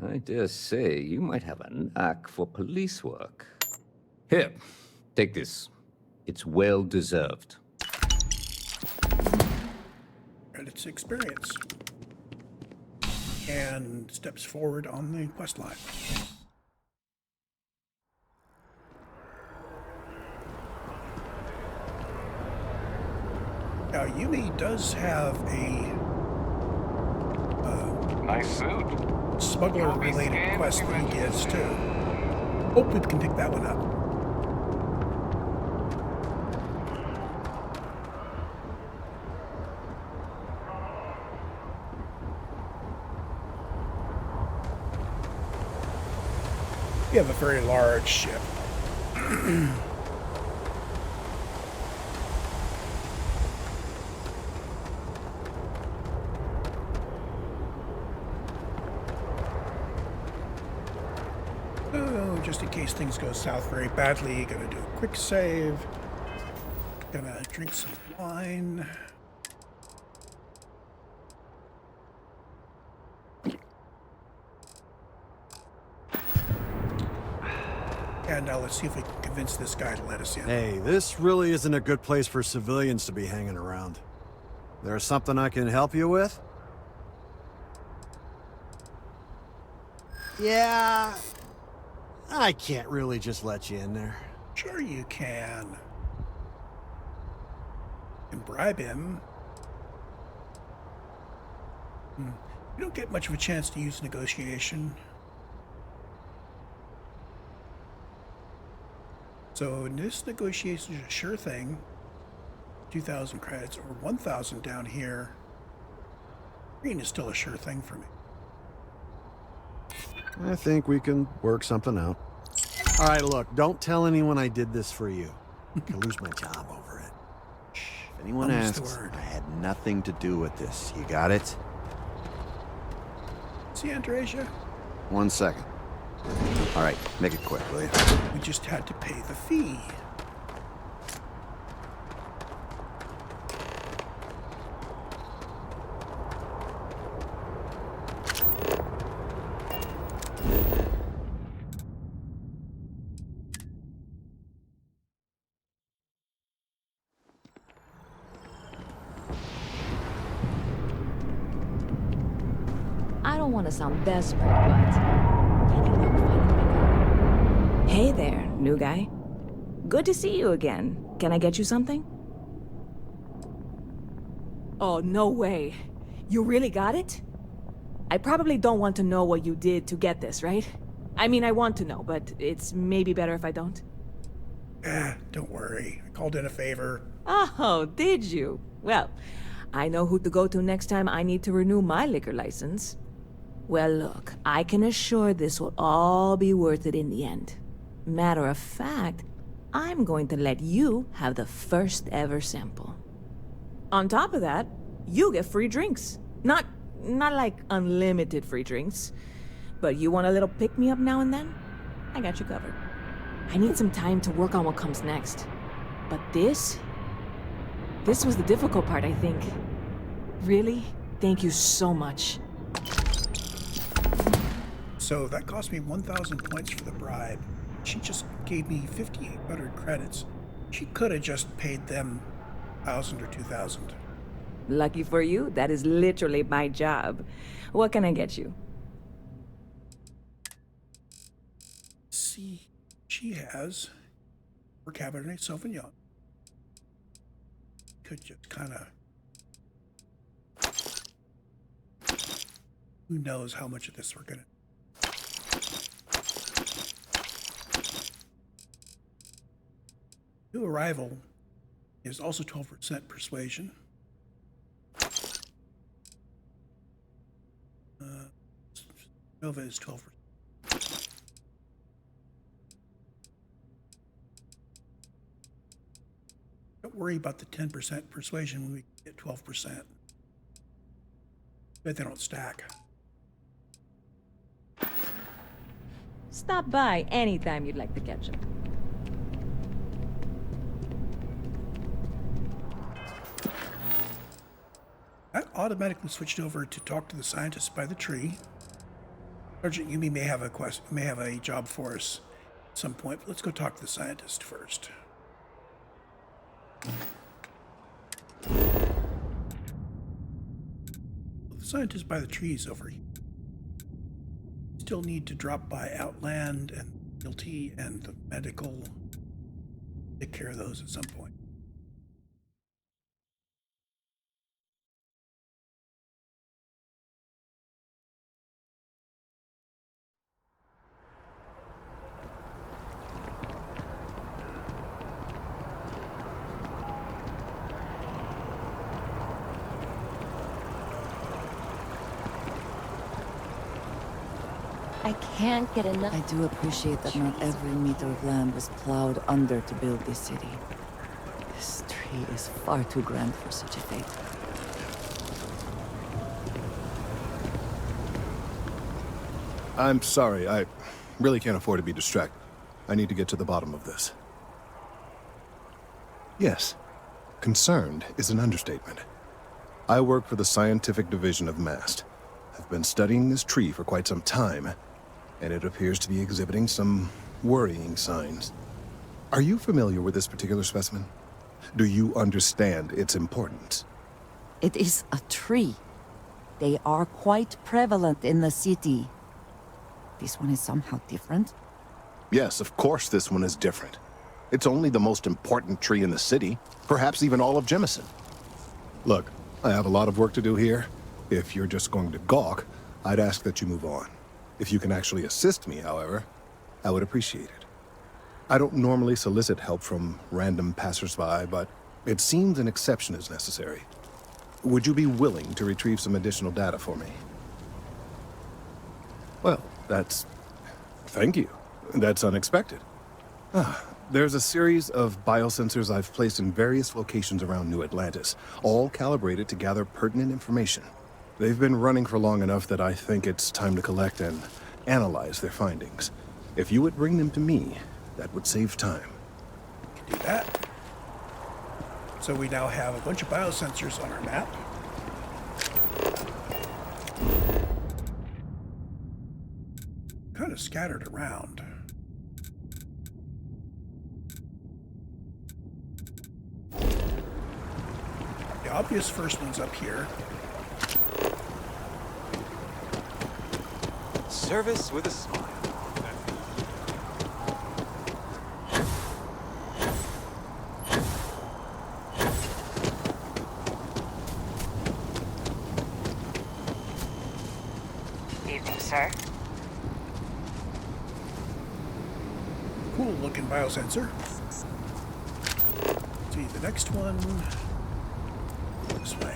I dare say you might have a knack for police work. Here, take this. It's well deserved. And it's experience. and steps forward on the quest line. Now, Yumi does have a nice suit. Smuggler-related quest that he gives too. Hope we can pick that one up. We have a very large ship. Oh, just in case things go south very badly, gonna do a quick save. Gonna drink some wine. And now let's see if we can convince this guy to let us in. Hey, this really isn't a good place for civilians to be hanging around. There's something I can help you with? Yeah, I can't really just let you in there. Sure you can. You can bribe him. You don't get much of a chance to use negotiation. So this negotiation is a sure thing. 2,000 credits or 1,000 down here. Green is still a sure thing for me. I think we can work something out. All right, look, don't tell anyone I did this for you. I could lose my job over it. If anyone asks, I had nothing to do with this. You got it? See, Andreja? 1 second. All right, make it quick, will you? We just had to pay the fee. I don't want to sound desperate, but... Hey there, new guy. Good to see you again. Can I get you something? Oh, no way. You really got it? I probably don't want to know what you did to get this, right? I mean, I want to know, but it's maybe better if I don't. Don't worry. I called in a favor. Oh, did you? Well, I know who to go to next time I need to renew my liquor license. Well, look, I can assure this will all be worth it in the end. Matter of fact, I'm going to let you have the first ever sample. On top of that, you get free drinks. Not like unlimited free drinks, but you want a little pick-me-up now and then? I got you covered. I need some time to work on what comes next. But this was the difficult part, I think. Really, thank you so much. So that cost me 1,000 points for the bribe. She just gave me 5,800 credits. She could have just paid them 1,000 or 2,000. Lucky for you, that is literally my job. What can I get you? See, she has her Cabernet Sauvignon. Could just kind of... Who knows how much of this we're gonna... New arrival is also 12% persuasion. Nova is 12%. Don't worry about the 10% persuasion when we get 12%. But they don't stack. Stop by anytime you'd like to catch up. That automatically switched over to talk to the scientist by the tree. Sergeant Yumi may have a job for us at some point, but let's go talk to the scientist first. The scientist by the tree is over here. still need to drop by Outland and Guilty and the medical. Take care of those at some point. I can't get enough. I do appreciate that not every meter of land was plowed under to build this city. This tree is far too grand for such a fate. I'm sorry, I really can't afford to be distracted. I need to get to the bottom of this. Yes, concerned is an understatement. I work for the scientific division of MAST. I've been studying this tree for quite some time, and it appears to be exhibiting some worrying signs. Are you familiar with this particular specimen? Do you understand its importance? It is a tree. They are quite prevalent in the city. This one is somehow different. Yes, of course this one is different. It's only the most important tree in the city, perhaps even all of Jemison. Look, I have a lot of work to do here. If you're just going to gawk, I'd ask that you move on. If you can actually assist me, however, I would appreciate it. I don't normally solicit help from random passersby, but it seems an exception is necessary. Would you be willing to retrieve some additional data for me? Well, thank you. That's unexpected. There's a series of biosensors I've placed in various locations around New Atlantis, all calibrated to gather pertinent information. They've been running for long enough that I think it's time to collect and analyze their findings. If you would bring them to me, that would save time. Do that. So we now have a bunch of biosensors on our map. Kind of scattered around. The obvious first one's up here. Service with a smile. Evening, sir. Cool looking biosensor. See the next one. This way.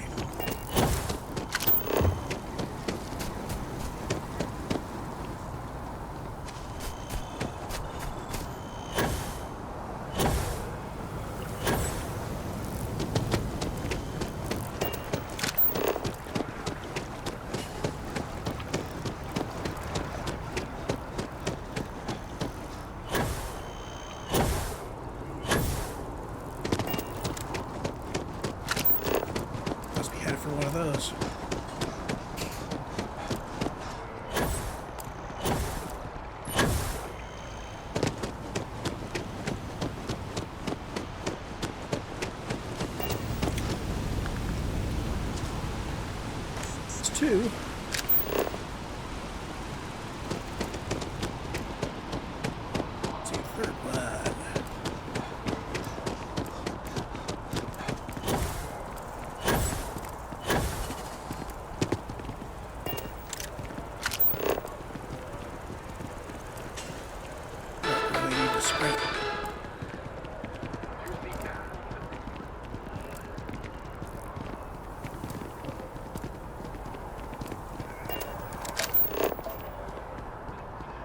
Two. Let's see, third one. Really need to sprint.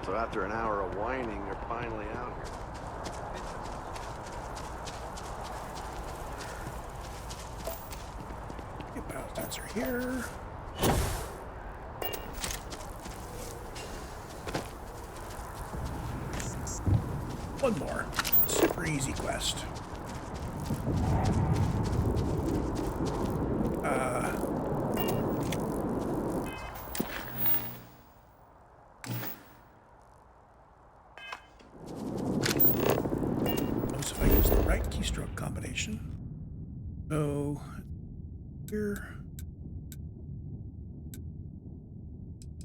So after an hour of whining, you're finally out here. Get biosensor here. One more. Super easy quest. Notice if I use the right keystroke combination. So here.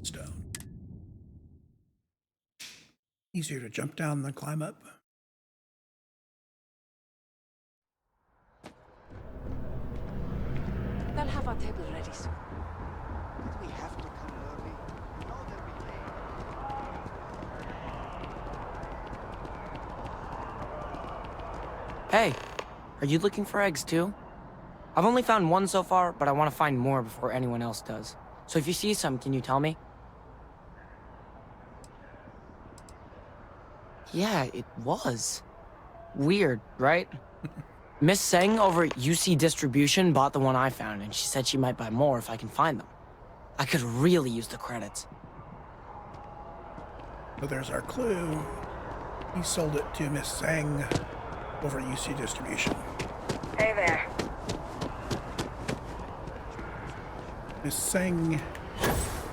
Stone. Easier to jump down than climb up. They'll have our table ready soon. Did we have to come early? No, they'll be late. Hey, are you looking for eggs too? I've only found one so far, but I want to find more before anyone else does. So if you see some, can you tell me? Yeah, it was. Weird, right? Miss Seng over at UC Distribution bought the one I found, and she said she might buy more if I can find them. I could really use the credits. So there's our clue. He sold it to Miss Seng over at UC Distribution. Hey there. Miss Seng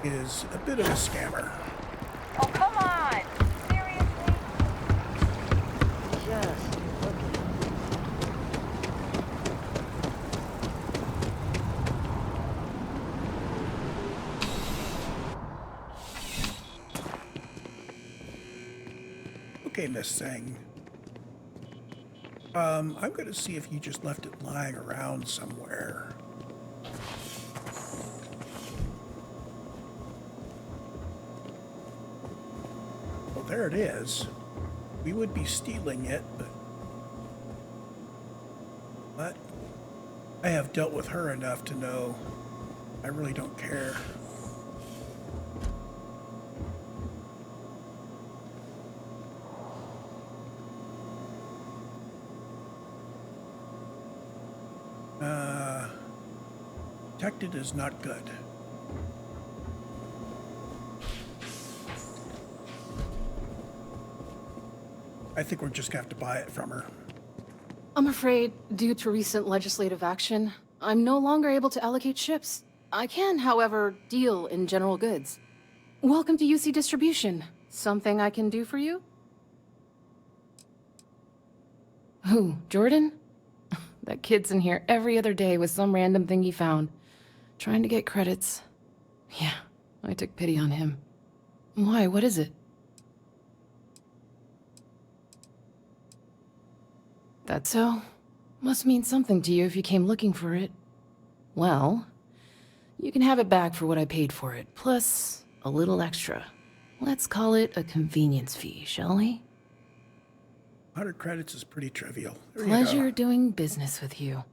is a bit of a scammer. Oh, come on! Seriously? Yes. Okay, Miss Seng. I'm going to see if you just left it lying around somewhere. Well, there it is. We would be stealing it, but I have dealt with her enough to know I really don't care. Detected is not good. I think we're just gonna have to buy it from her. I'm afraid, due to recent legislative action, I'm no longer able to allocate ships. I can, however, deal in general goods. Welcome to UC Distribution. Something I can do for you? Who, Jordan? That kid's in here every other day with some random thing he found. Trying to get credits. Yeah, I took pity on him. Why, what is it? That so? Must mean something to you if you came looking for it. Well, you can have it back for what I paid for it, plus a little extra. Let's call it a convenience fee, shall we? 100 credits is pretty trivial. There you Pleasure go. doing business with you.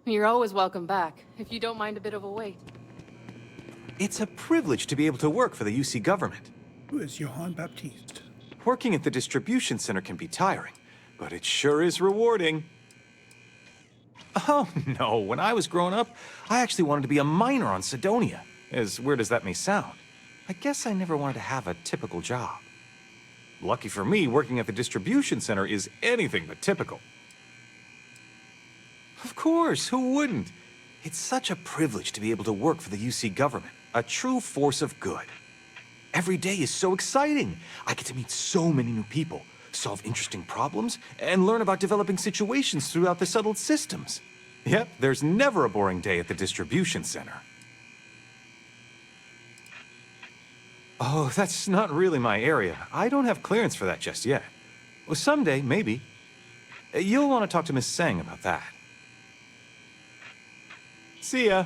You're always welcome back, if you don't mind a bit of a wait. It's a privilege to be able to work for the UC government. Who is Johann Baptiste? Working at the distribution center can be tiring, but it sure is rewarding. Oh, no. When I was growing up, I actually wanted to be a miner on Sidonia. As weird as that may sound. I guess I never wanted to have a typical job. Lucky for me, working at the distribution center is anything but typical. Of course, who wouldn't? It's such a privilege to be able to work for the UC government, a true force of good. Every day is so exciting. I get to meet so many new people, solve interesting problems, and learn about developing situations throughout the settled systems. Yep, there's never a boring day at the distribution center. Oh, that's not really my area. I don't have clearance for that just yet. Well, someday, maybe. You'll want to talk to Miss Seng about that. See ya.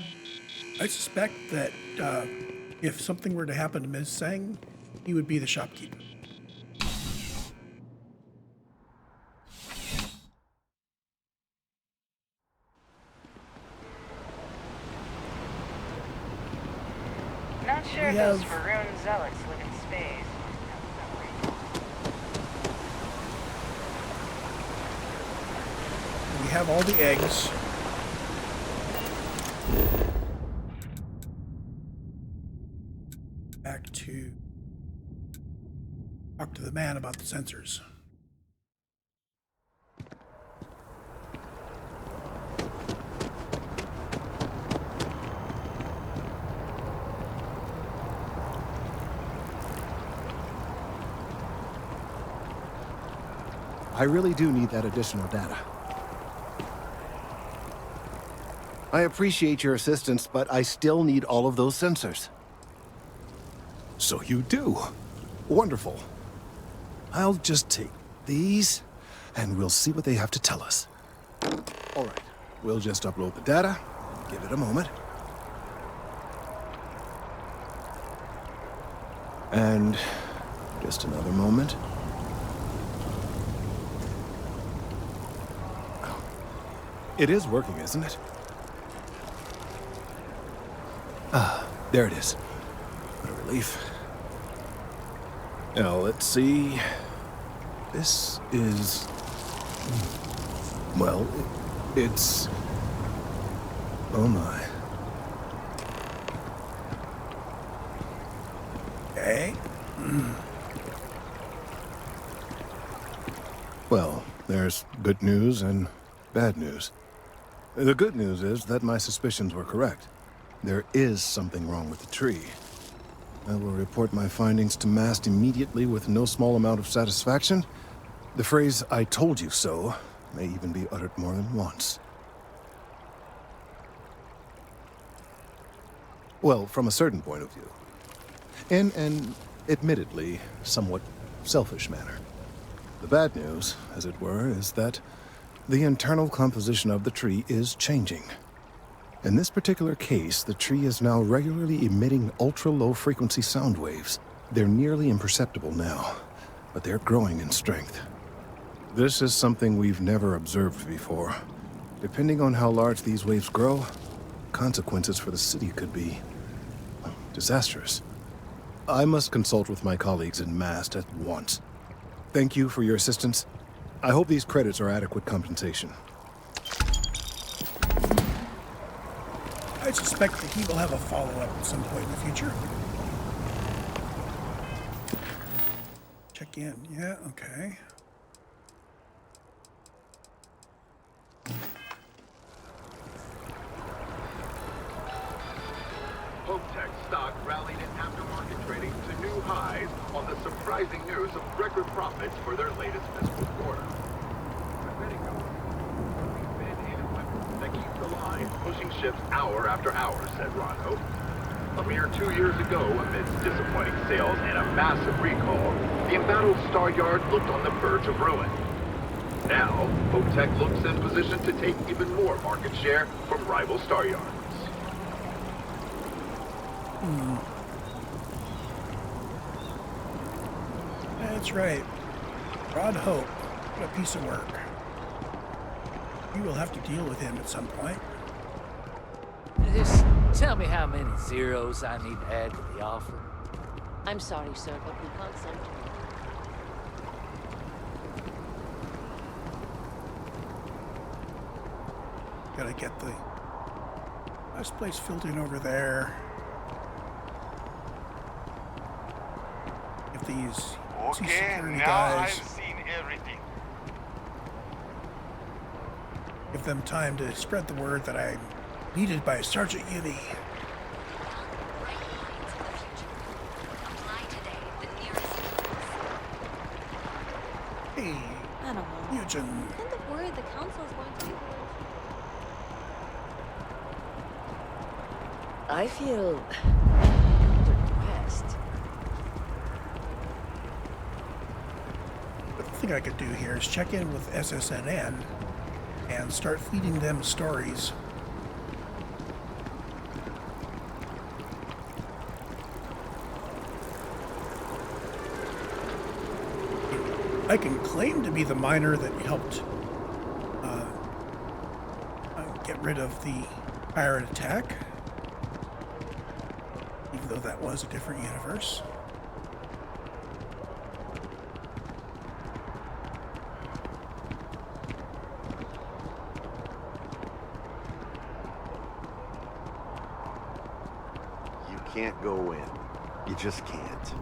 I suspect that if something were to happen to Ms. Seng, he would be the shopkeeper. Not sure if those Faroon zealots live in space. We have all the eggs. Back to talk to the man about the sensors. I really do need that additional data. I appreciate your assistance, but I still need all of those sensors. So you do. Wonderful. I'll just take these, and we'll see what they have to tell us. All right, we'll just upload the data. Give it a moment. And just another moment. It is working, isn't it? Ah, there it is. What a relief. Now, let's see. This is... Well, it's... Oh my. Okay. Well, there's good news and bad news. The good news is that my suspicions were correct. There is something wrong with the tree. I will report my findings to Mast immediately with no small amount of satisfaction. The phrase, "I told you so," may even be uttered more than once. Well, from a certain point of view. In an, admittedly, somewhat selfish manner. The bad news, as it were, is that the internal composition of the tree is changing. In this particular case, the tree is now regularly emitting ultra-low frequency sound waves. They're nearly imperceptible now, but they're growing in strength. This is something we've never observed before. Depending on how large these waves grow, consequences for the city could be disastrous. I must consult with my colleagues in Mast at once. Thank you for your assistance. I hope these credits are adequate compensation. I suspect that he will have a follow-up at some point in the future. Check in. Yeah, okay. Tech stock rallied in aftermarket trading to new highs on the surprising news of record profits for their latest fiscal quarter. That keeps the line pushing ships hour after hour, said Ronho. A mere 2 years ago, amidst disappointing sales and a massive recall, the embattled Star Yard looked on the verge of ruin. Now, Tech looks in position to take even more market share from rival Star Yards. That's right. Rod Hope. What a piece of work. You will have to deal with him at some point. Just tell me how many zeros I need to add to the offer. I'm sorry, sir, but we can't send you. Gotta get the last place filled in over there. If these security guys, I've seen everything. give them time to spread the word that I'm needed by Sergeant Yumi. Hey, I don't know. Eugen. I'm kind of worried the council's going to be... I feel depressed. The thing I could do here is check in with SSNN and start feeding them stories. I can claim to be the miner that helped get rid of the pirate attack, even though that was a different universe. You can't go in. You just can't.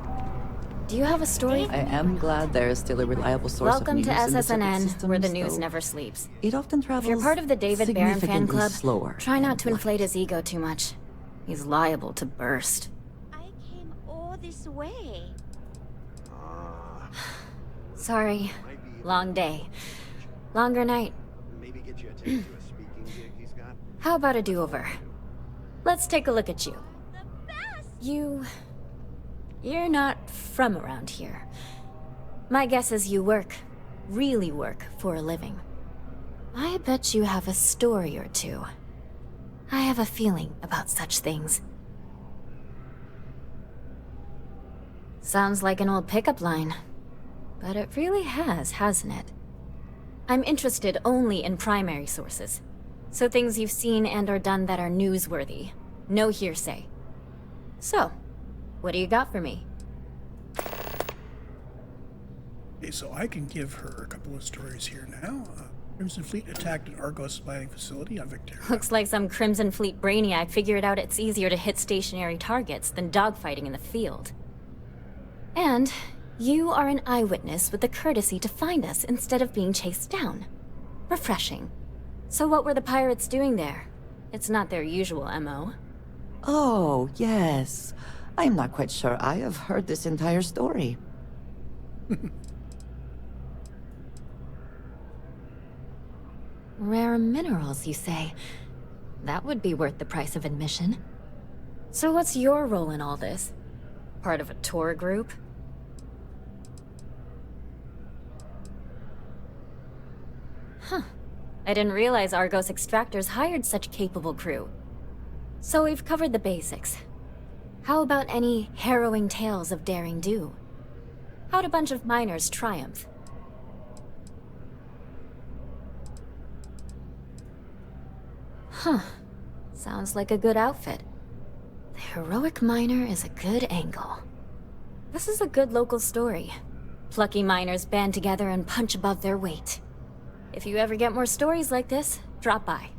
Do you have a story? I am glad there is still a reliable source Welcome of to news in the circuit SSNN, where the systems, news though never sleeps. It often If travels you're part of the David Barron fan significantly club, slower. try not to inflate his ego too much. He's liable to burst. I came all this way. Sorry. Long day. Longer night. Maybe get you a taste to a speaking gig he's got. How about a do-over? Let's take a look at you. You You're not from around here. My guess is you really work for a living. I bet you have a story or two. I have a feeling about such things. Sounds like an old pickup line. But it really has, hasn't it? I'm interested only in primary sources. So things you've seen and or done that are newsworthy. No hearsay. So, what do you got for me? Okay, so I can give her a couple of stories here now. Crimson Fleet attacked an Argos mining facility on Victoria. Looks like some Crimson Fleet brainiac figured out it's easier to hit stationary targets than dogfighting in the field. And you are an eyewitness with the courtesy to find us instead of being chased down. Refreshing. So what were the pirates doing there? It's not their usual MO. Oh, yes. I'm not quite sure I have heard this entire story. Rare minerals, you say? That would be worth the price of admission. So what's your role in all this? Part of a tour group? Huh. I didn't realize Argos extractors hired such capable crew. So we've covered the basics. How about any harrowing tales of daring do? How'd a bunch of miners triumph? Huh. Sounds like a good outfit. The heroic miner is a good angle. This is a good local story. Plucky miners band together and punch above their weight. If you ever get more stories like this, drop by.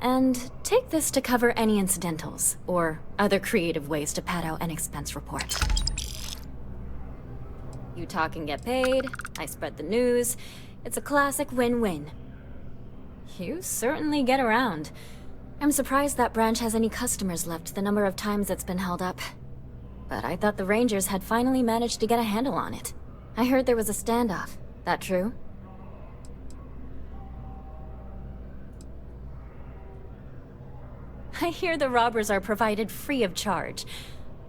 And take this to cover any incidentals, or other creative ways to pad out an expense report. You talk and get paid, I spread the news. It's a classic win-win. You certainly get around. I'm surprised that branch has any customers left the number of times it's been held up. But I thought the Rangers had finally managed to get a handle on it. I heard there was a standoff. That true? I hear the robbers are provided free of charge.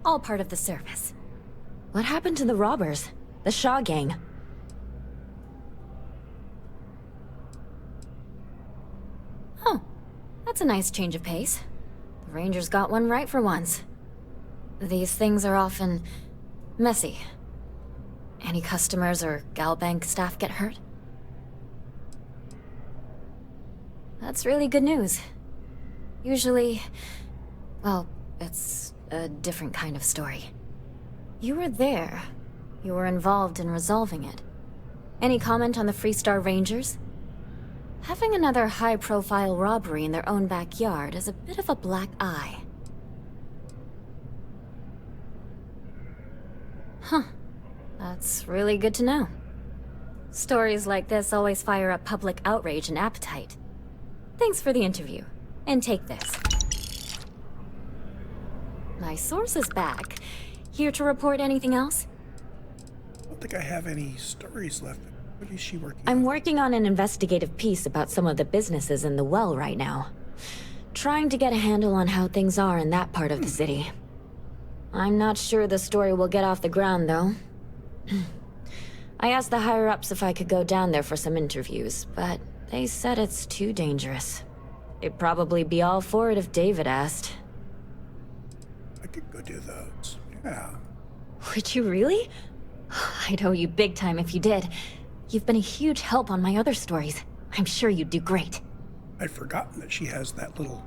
All part of the service. What happened to the robbers? The Shaw gang? Oh, that's a nice change of pace. The Rangers got one right for once. These things are often messy. Any customers or Galbank staff get hurt? That's really good news. Usually, well, it's a different kind of story. You were there. You were involved in resolving it. Any comment on the Freestar Rangers? Having another high-profile robbery in their own backyard is a bit of a black eye. Huh. That's really good to know. Stories like this always fire up public outrage and appetite. Thanks for the interview. And take this. My source is back. Here to report anything else? I don't think I have any stories left. What is she working I'm on? working on an investigative piece about some of the businesses in the well right now. Trying to get a handle on how things are in that part of the city. I'm not sure the story will get off the ground, though. I asked the higher-ups if I could go down there for some interviews, but they said it's too dangerous. They'd probably be all for it if David asked. I could go do those. Yeah. Would you really? I'd owe you big time if you did. You've been a huge help on my other stories. I'm sure you'd do great. I'd forgotten that she has that little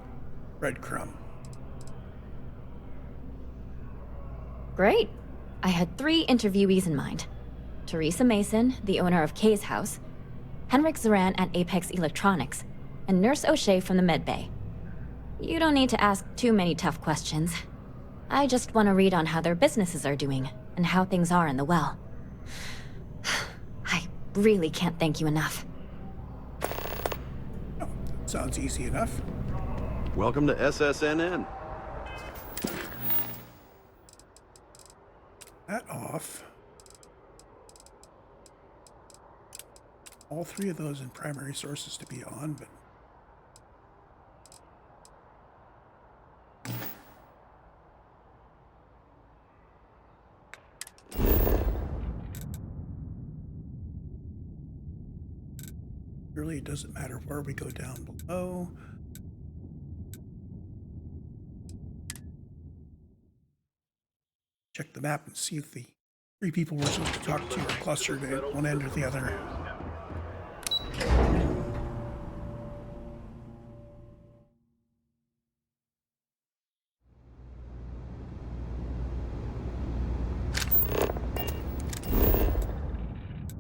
breadcrumb. Great. I had 3 interviewees in mind. Theresa Mason, the owner of Kay's house, Henrik Zoran at Apex Electronics, and Nurse O'Shea from the medbay. You don't need to ask too many tough questions. I just want to read on how their businesses are doing, and how things are in the well. I really can't thank you enough. Oh, sounds easy enough. Welcome to SSNN. That off. All 3 of those in primary sources to be on, but Really, it doesn't matter where we go down below. Check the map and see if the 3 people we're supposed to talk to are clustered at one end or the other.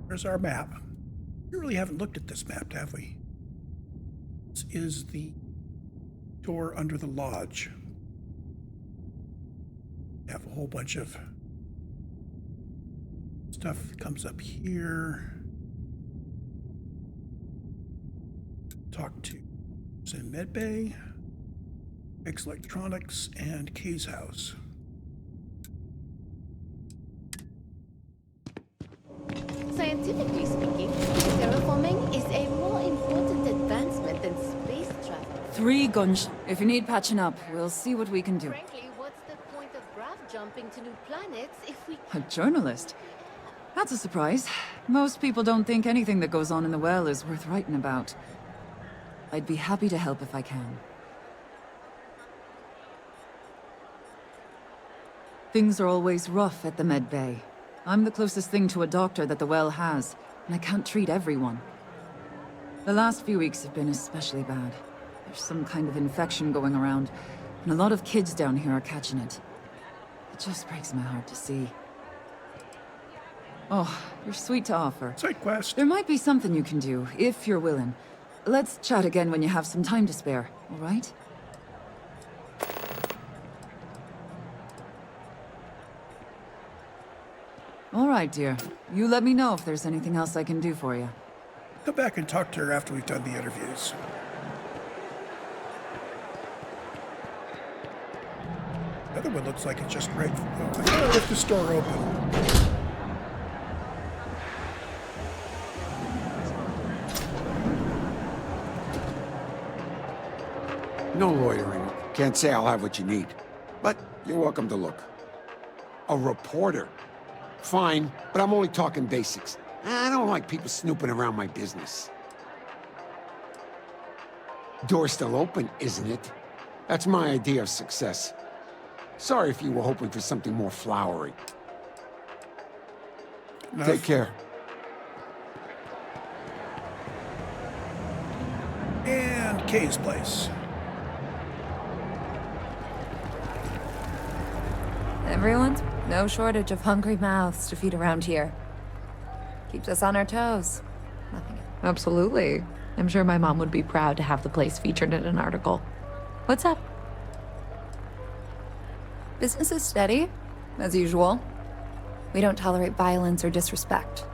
There's our map. We really haven't looked at this map, have we? This is the door under the lodge. We have a whole bunch of stuff that comes up here. Talk to Zen Medbay, X Electronics, and Kay's house. Scientifically speaking, terraforming is a more important advancement than space travel. 3 guns. If you need patching up, we'll see what we can do. Frankly, what's the point of graph jumping to new planets if we... A journalist? That's a surprise. Most people don't think anything that goes on in the well is worth writing about. I'd be happy to help if I can. Things are always rough at the Med Bay. I'm the closest thing to a doctor that the well has, and I can't treat everyone. The last few weeks have been especially bad. There's some kind of infection going around, and a lot of kids down here are catching it. It just breaks my heart to see. Oh, you're sweet to offer. Side quest. There might be something you can do, if you're willing. Let's chat again when you have some time to spare, all right? All right, dear. You let me know if there's anything else I can do for you. Come back and talk to her after we've done the interviews. The other one looks like it's just right. Oh, I gotta lift the store open. No lawyering. Can't say I'll have what you need. But you're welcome to look. A reporter. Fine, but I'm only talking basics. I don't like people snooping around my business. Door's still open, isn't it? That's my idea of success. Sorry if you were hoping for something more flowery. Take care. And Kay's place. Everyone's no shortage of hungry mouths to feed around here. Keeps us on our toes. Nothing. Absolutely. I'm sure my mom would be proud to have the place featured in an article. What's up? Business is steady, as usual. We don't tolerate violence or disrespect,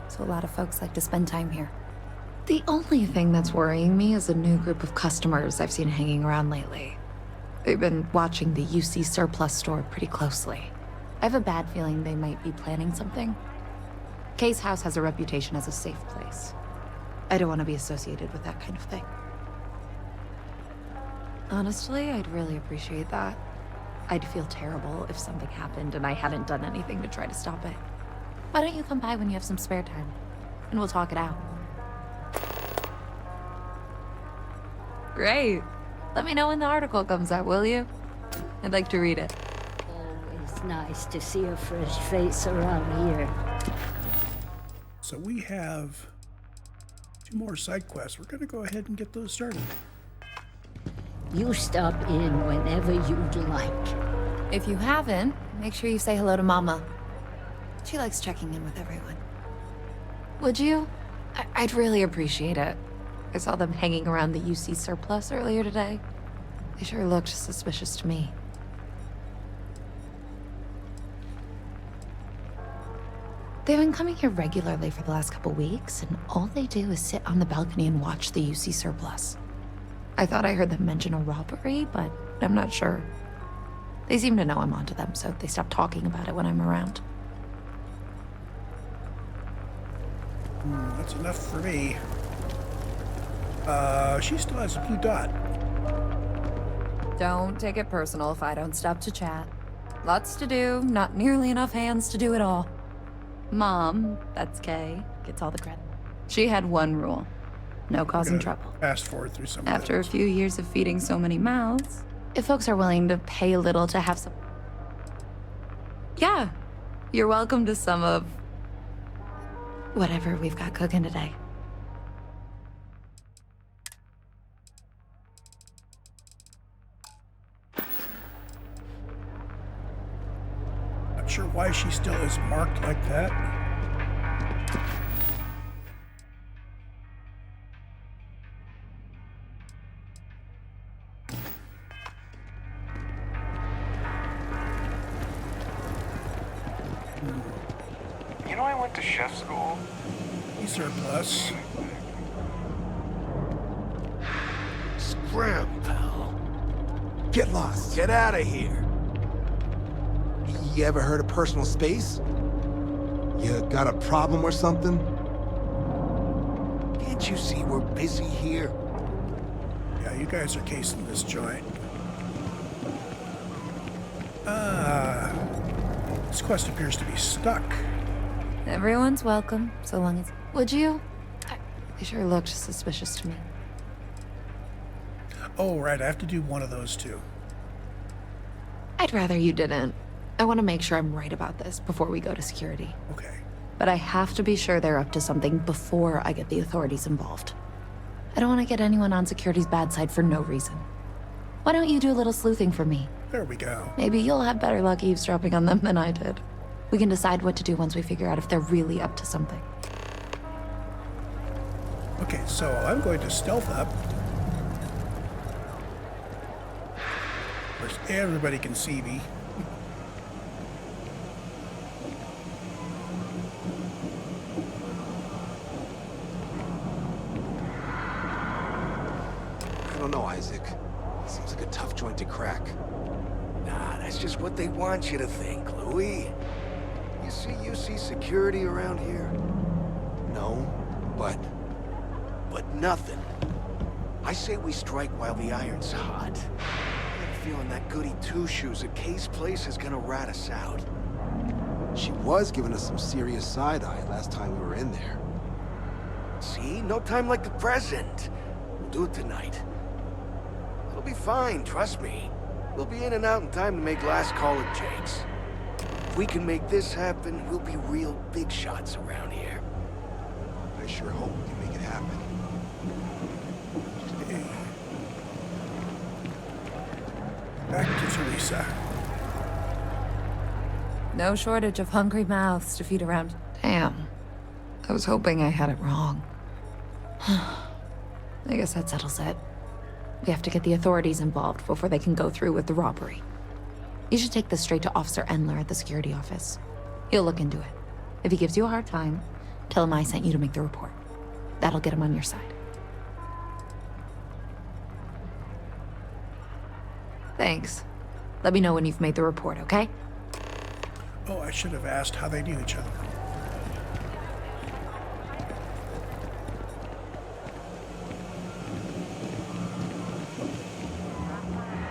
so a lot of folks like to spend time here. The only thing that's worrying me is a new group of customers I've seen hanging around lately. They've been watching the UC surplus store pretty closely. I have a bad feeling they might be planning something. Kay's house has a reputation as a safe place. I don't want to be associated with that kind of thing. Honestly, I'd really appreciate that. I'd feel terrible if something happened and I hadn't done anything to try to stop it. Why don't you come by when you have some spare time, and we'll talk it out. Great. Let me know when the article comes out, will you? I'd like to read it. Always nice to see a fresh face around here. So we have 2 more side quests. We're going to go ahead and get those started. You stop in whenever you'd like. If you haven't, make sure you say hello to Mama. She likes checking in with everyone. Would you? I'd really appreciate it. I saw them hanging around the UC surplus earlier today. They sure looked suspicious to me. They've been coming here regularly for the last couple weeks, and all they do is sit on the balcony and watch the UC surplus. I thought I heard them mention a robbery, but I'm not sure. They seem to know I'm onto them, so they stop talking about it when I'm around. That's enough for me. She still has a blue dot. Don't take it personal if I don't stop to chat. Lots to do, not nearly enough hands to do it all. Mom, that's Kay, gets all the credit. She had one rule. No causing Gonna trouble. Fast forward through some. After a few years of feeding so many mouths, if folks are willing to pay a little to have some... Yeah, you're welcome to some of... whatever we've got cooking today. Not sure why she still is marked like that. You know, I went to chef school. Surplus. Scram, pal. Get lost. Get out of here. You ever heard of personal space? You got a problem or something? Can't you see we're busy here? Yeah, you guys are casing this joint. This quest appears to be stuck. Everyone's welcome, so long as... Would you? They sure looked suspicious to me. Oh, right, I have to do one of those two. I'd rather you didn't. I want to make sure I'm right about this before we go to security. Okay. But I have to be sure they're up to something before I get the authorities involved. I don't want to get anyone on security's bad side for no reason. Why don't you do a little sleuthing for me? There we go. Maybe you'll have better luck eavesdropping on them than I did. We can decide what to do once we figure out if they're really up to something. Okay, so I'm going to stealth up. Of course, everybody can see me. I don't know, Isaac. Seems like a tough joint to crack. Nah, that's just what they want you to think, Louis. You see security around here? No, but nothing. I say we strike while the iron's hot. I have a feeling that goody two-shoes at Kay's place is gonna rat us out. She was giving us some serious side-eye last time we were in there. See? No time like the present. We'll do it tonight. It'll be fine, trust me. We'll be in and out in time to make last call at Jake's. If we can make this happen, we'll be real big shots around here. I sure hope we can make it happen. Back to Theresa. No shortage of hungry mouths to feed around. Damn. I was hoping I had it wrong. I guess that settles it. We have to get the authorities involved before they can go through with the robbery. You should take this straight to Officer Endler at the security office. He'll look into it. If he gives you a hard time, tell him I sent you to make the report. That'll get him on your side. Thanks. Let me know when you've made the report, okay? Oh, I should have asked how they knew each other.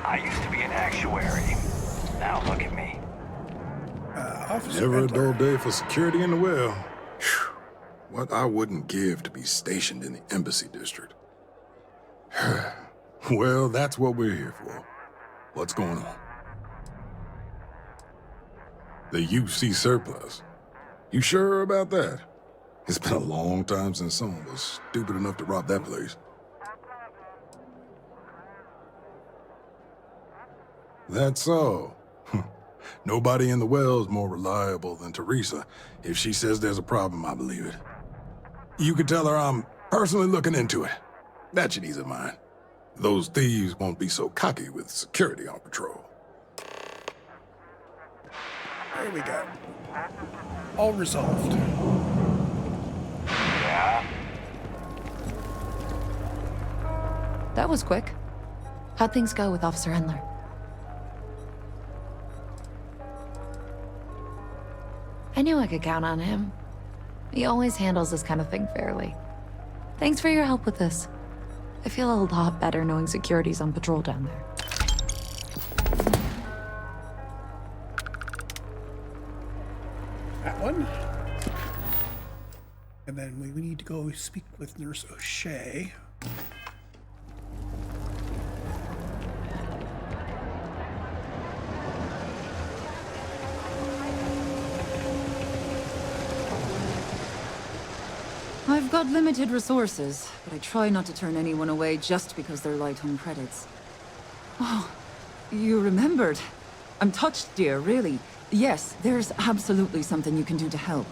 I used to be an actuary. Now look at me. Never a dull day for security in the well. Whew. What I wouldn't give to be stationed in the Embassy District. Well, that's what we're here for. What's going on? The UC surplus. You sure about that? It's been a long time since someone was stupid enough to rob that place. That's so. Nobody in the well's more reliable than Theresa. If she says there's a problem, I believe it. You can tell her I'm personally looking into it. That should ease her mind. Those thieves won't be so cocky with security on patrol. There we go. All resolved. Yeah? That was quick. How'd things go with Officer Endler? I knew I could count on him. He always handles this kind of thing fairly. Thanks for your help with this. I feel a lot better knowing security's on patrol down there. That one. And And then we need to go speak with Nurse O'Shea. I've got limited resources, but I try not to turn anyone away just because they're light on credits. Oh, you remembered. I'm touched, dear, really. Yes, there's absolutely something you can do to help.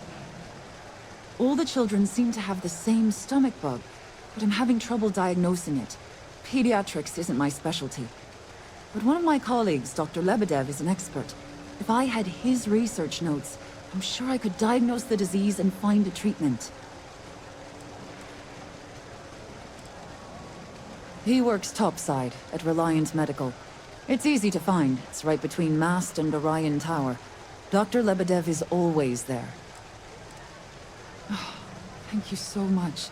All the children seem to have the same stomach bug, but I'm having trouble diagnosing it. Pediatrics isn't my specialty. But one of my colleagues, Dr. Lebedev, is an expert. If I had his research notes, I'm sure I could diagnose the disease and find a treatment. He works topside at Reliant Medical. It's easy to find. It's right between Mast and Orion Tower. Dr. Lebedev is always there. Oh, thank you so much.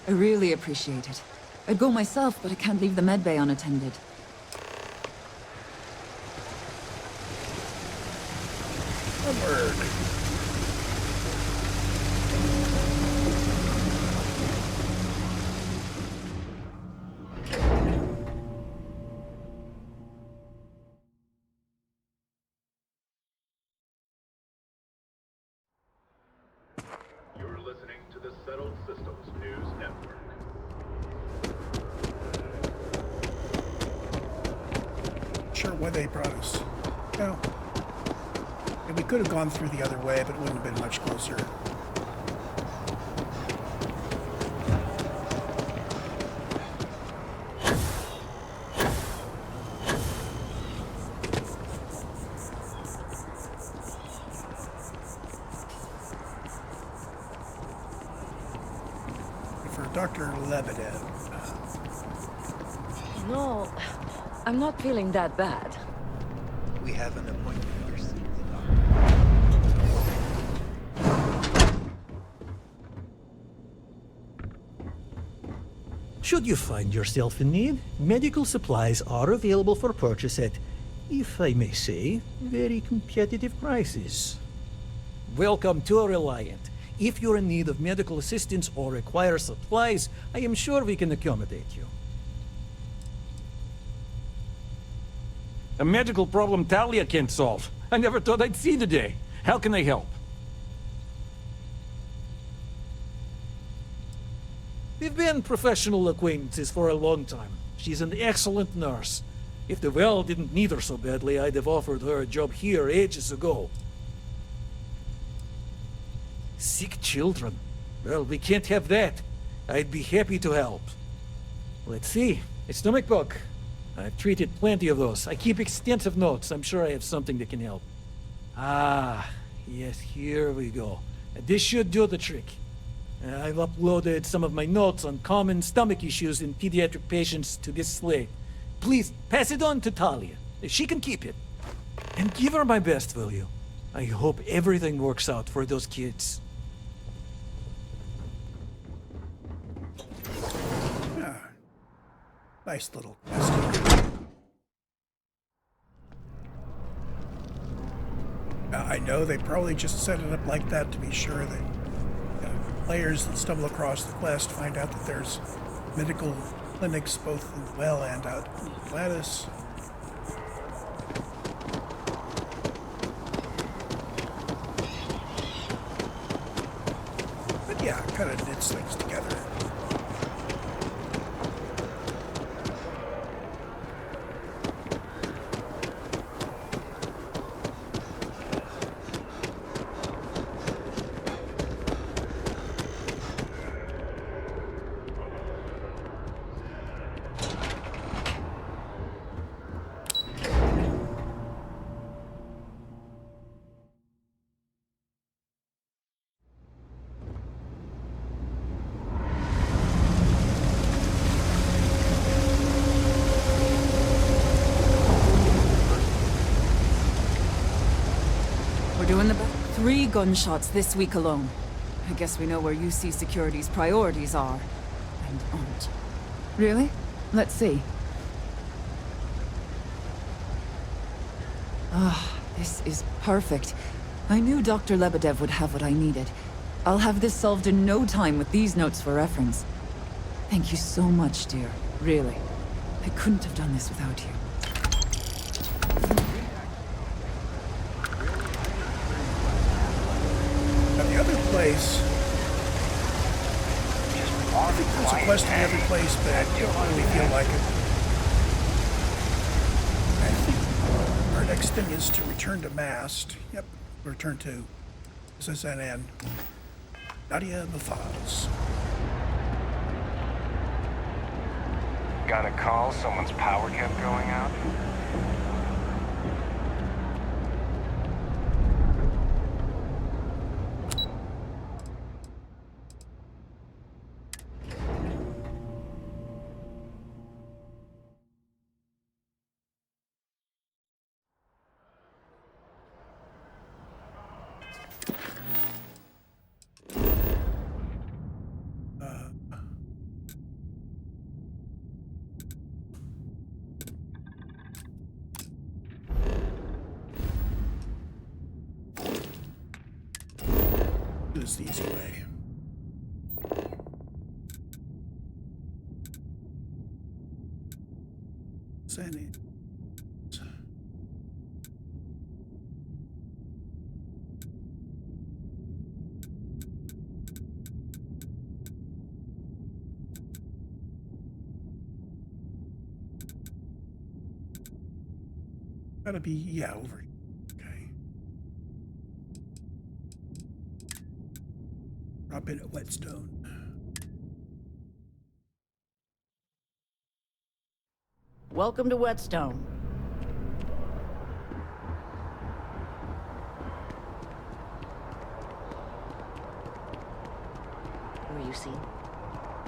I really appreciate it. I'd go myself, but I can't leave the medbay unattended. Onward. You're listening to the Settled Systems News Network. Sure why they brought us. No. And we could have gone through the other way, but it wouldn't have been much closer. For Dr. Lebedev. No, I'm not feeling that bad. We have an appointment. Should you find yourself in need, medical supplies are available for purchase at, if I may say, very competitive prices. Welcome to Reliant. If you're in need of medical assistance or require supplies, I am sure we can accommodate you. A medical problem Talia can't solve. I never thought I'd see the day. How can I help? We've been professional acquaintances for a long time. She's an excellent nurse. If the well didn't need her so badly, I'd have offered her a job here ages ago. Sick children. Well, we can't have that. I'd be happy to help. Let's see. A stomach bug. I've treated plenty of those. I keep extensive notes. I'm sure I have something that can help. Ah, yes, here we go. This should do the trick. I've uploaded some of my notes on common stomach issues in pediatric patients to this slate. Please, pass it on to Talia. She can keep it. And give her my best, will you? I hope everything works out for those kids. Nice little question. I know they probably just set it up like that to be sure that players that stumble across the quest find out that there's medical clinics both in the well and out in Atlantis. But yeah, it kind of knits things together. Doing the 3 gunshots this week alone. I guess we know where UC Security's priorities are. And aren't. Really? Let's see. Ah, this is perfect. I knew Dr. Lebedev would have what I needed. I'll have this solved in no time with these notes for reference. Thank you so much, dear. Really. I couldn't have done this without you. Now the other place... I think there's a quest in the other place, but I don't really feel like it. I think our next thing is to return to Mast. Yep, return to SSNN. Nadia Muffaz. Got a call, someone's power kept going out? This the easy way. Sandy. Gotta be, yeah, over. Okay. Drop in at Whetstone. Welcome to Whetstone. Were you seen?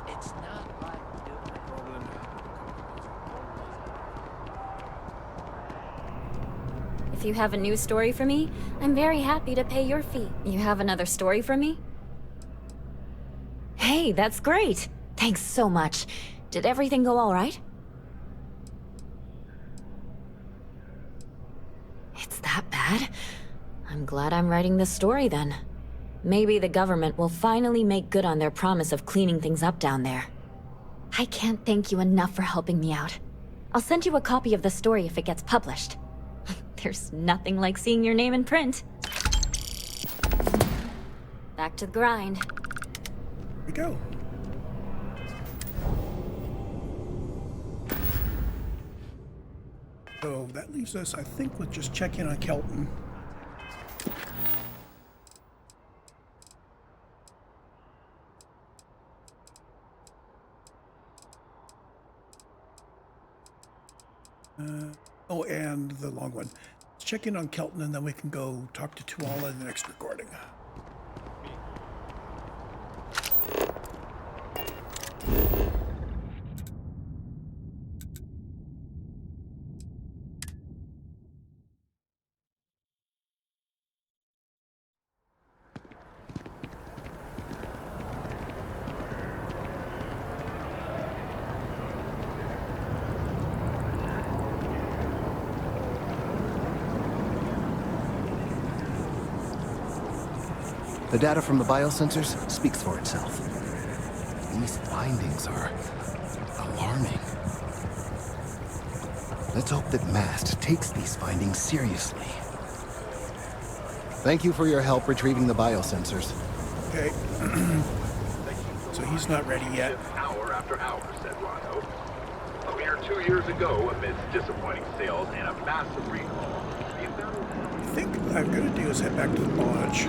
It's not my problem. If you have a new story for me, I'm very happy to pay your fee. You have another story for me? Hey, that's great! Thanks so much. Did everything go all right? It's that bad? I'm glad I'm writing this story then. Maybe the government will finally make good on their promise of cleaning things up down there. I can't thank you enough for helping me out. I'll send you a copy of the story if it gets published. There's nothing like seeing your name in print. Back to the grind. Here we go. So that leaves us, I think, with just check in on Kelton. Oh, and the long one. Let's check in on Kelton, and then we can go talk to Tuala in the next recording. The data from the biosensors speaks for itself. These findings are alarming. Let's hope that Mast takes these findings seriously. Thank you for your help retrieving the biosensors. Okay. So he's not ready yet. Hour after hour, said Rano. A mere 2 years ago, amidst disappointing sales and a massive recall, I think what I'm going to do is head back to the lodge.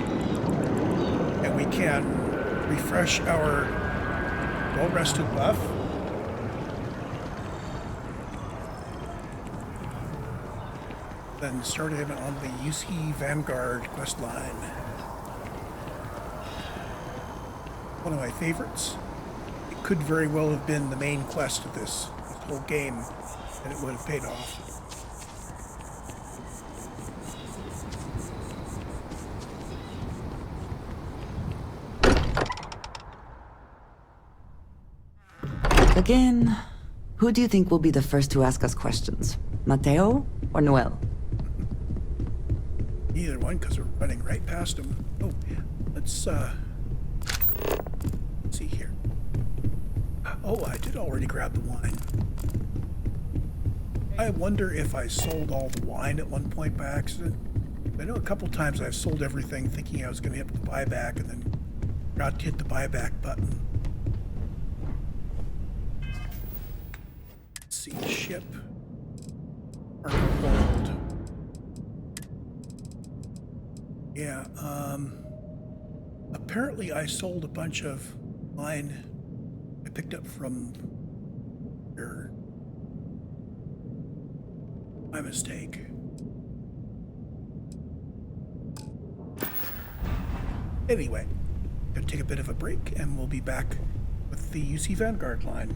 And we can refresh our well-rested buff. Then start in on the UC Vanguard quest line. One of my favorites. It could very well have been the main quest of this whole game, and it would have paid off. Again, who do you think will be the first to ask us questions? Mateo or Noel? Either one, because we're running right past him. Oh, let's Oh, I did already grab the wine. I wonder if I sold all the wine at one point by accident. I know a couple times I've sold everything thinking I was going to hit the buyback and then forgot to hit the buyback button. Let's see, ship. World. Yeah, apparently I sold a bunch of wine I picked up from here. My mistake. Anyway, gonna take a bit of a break and we'll be back with the UC Vanguard line.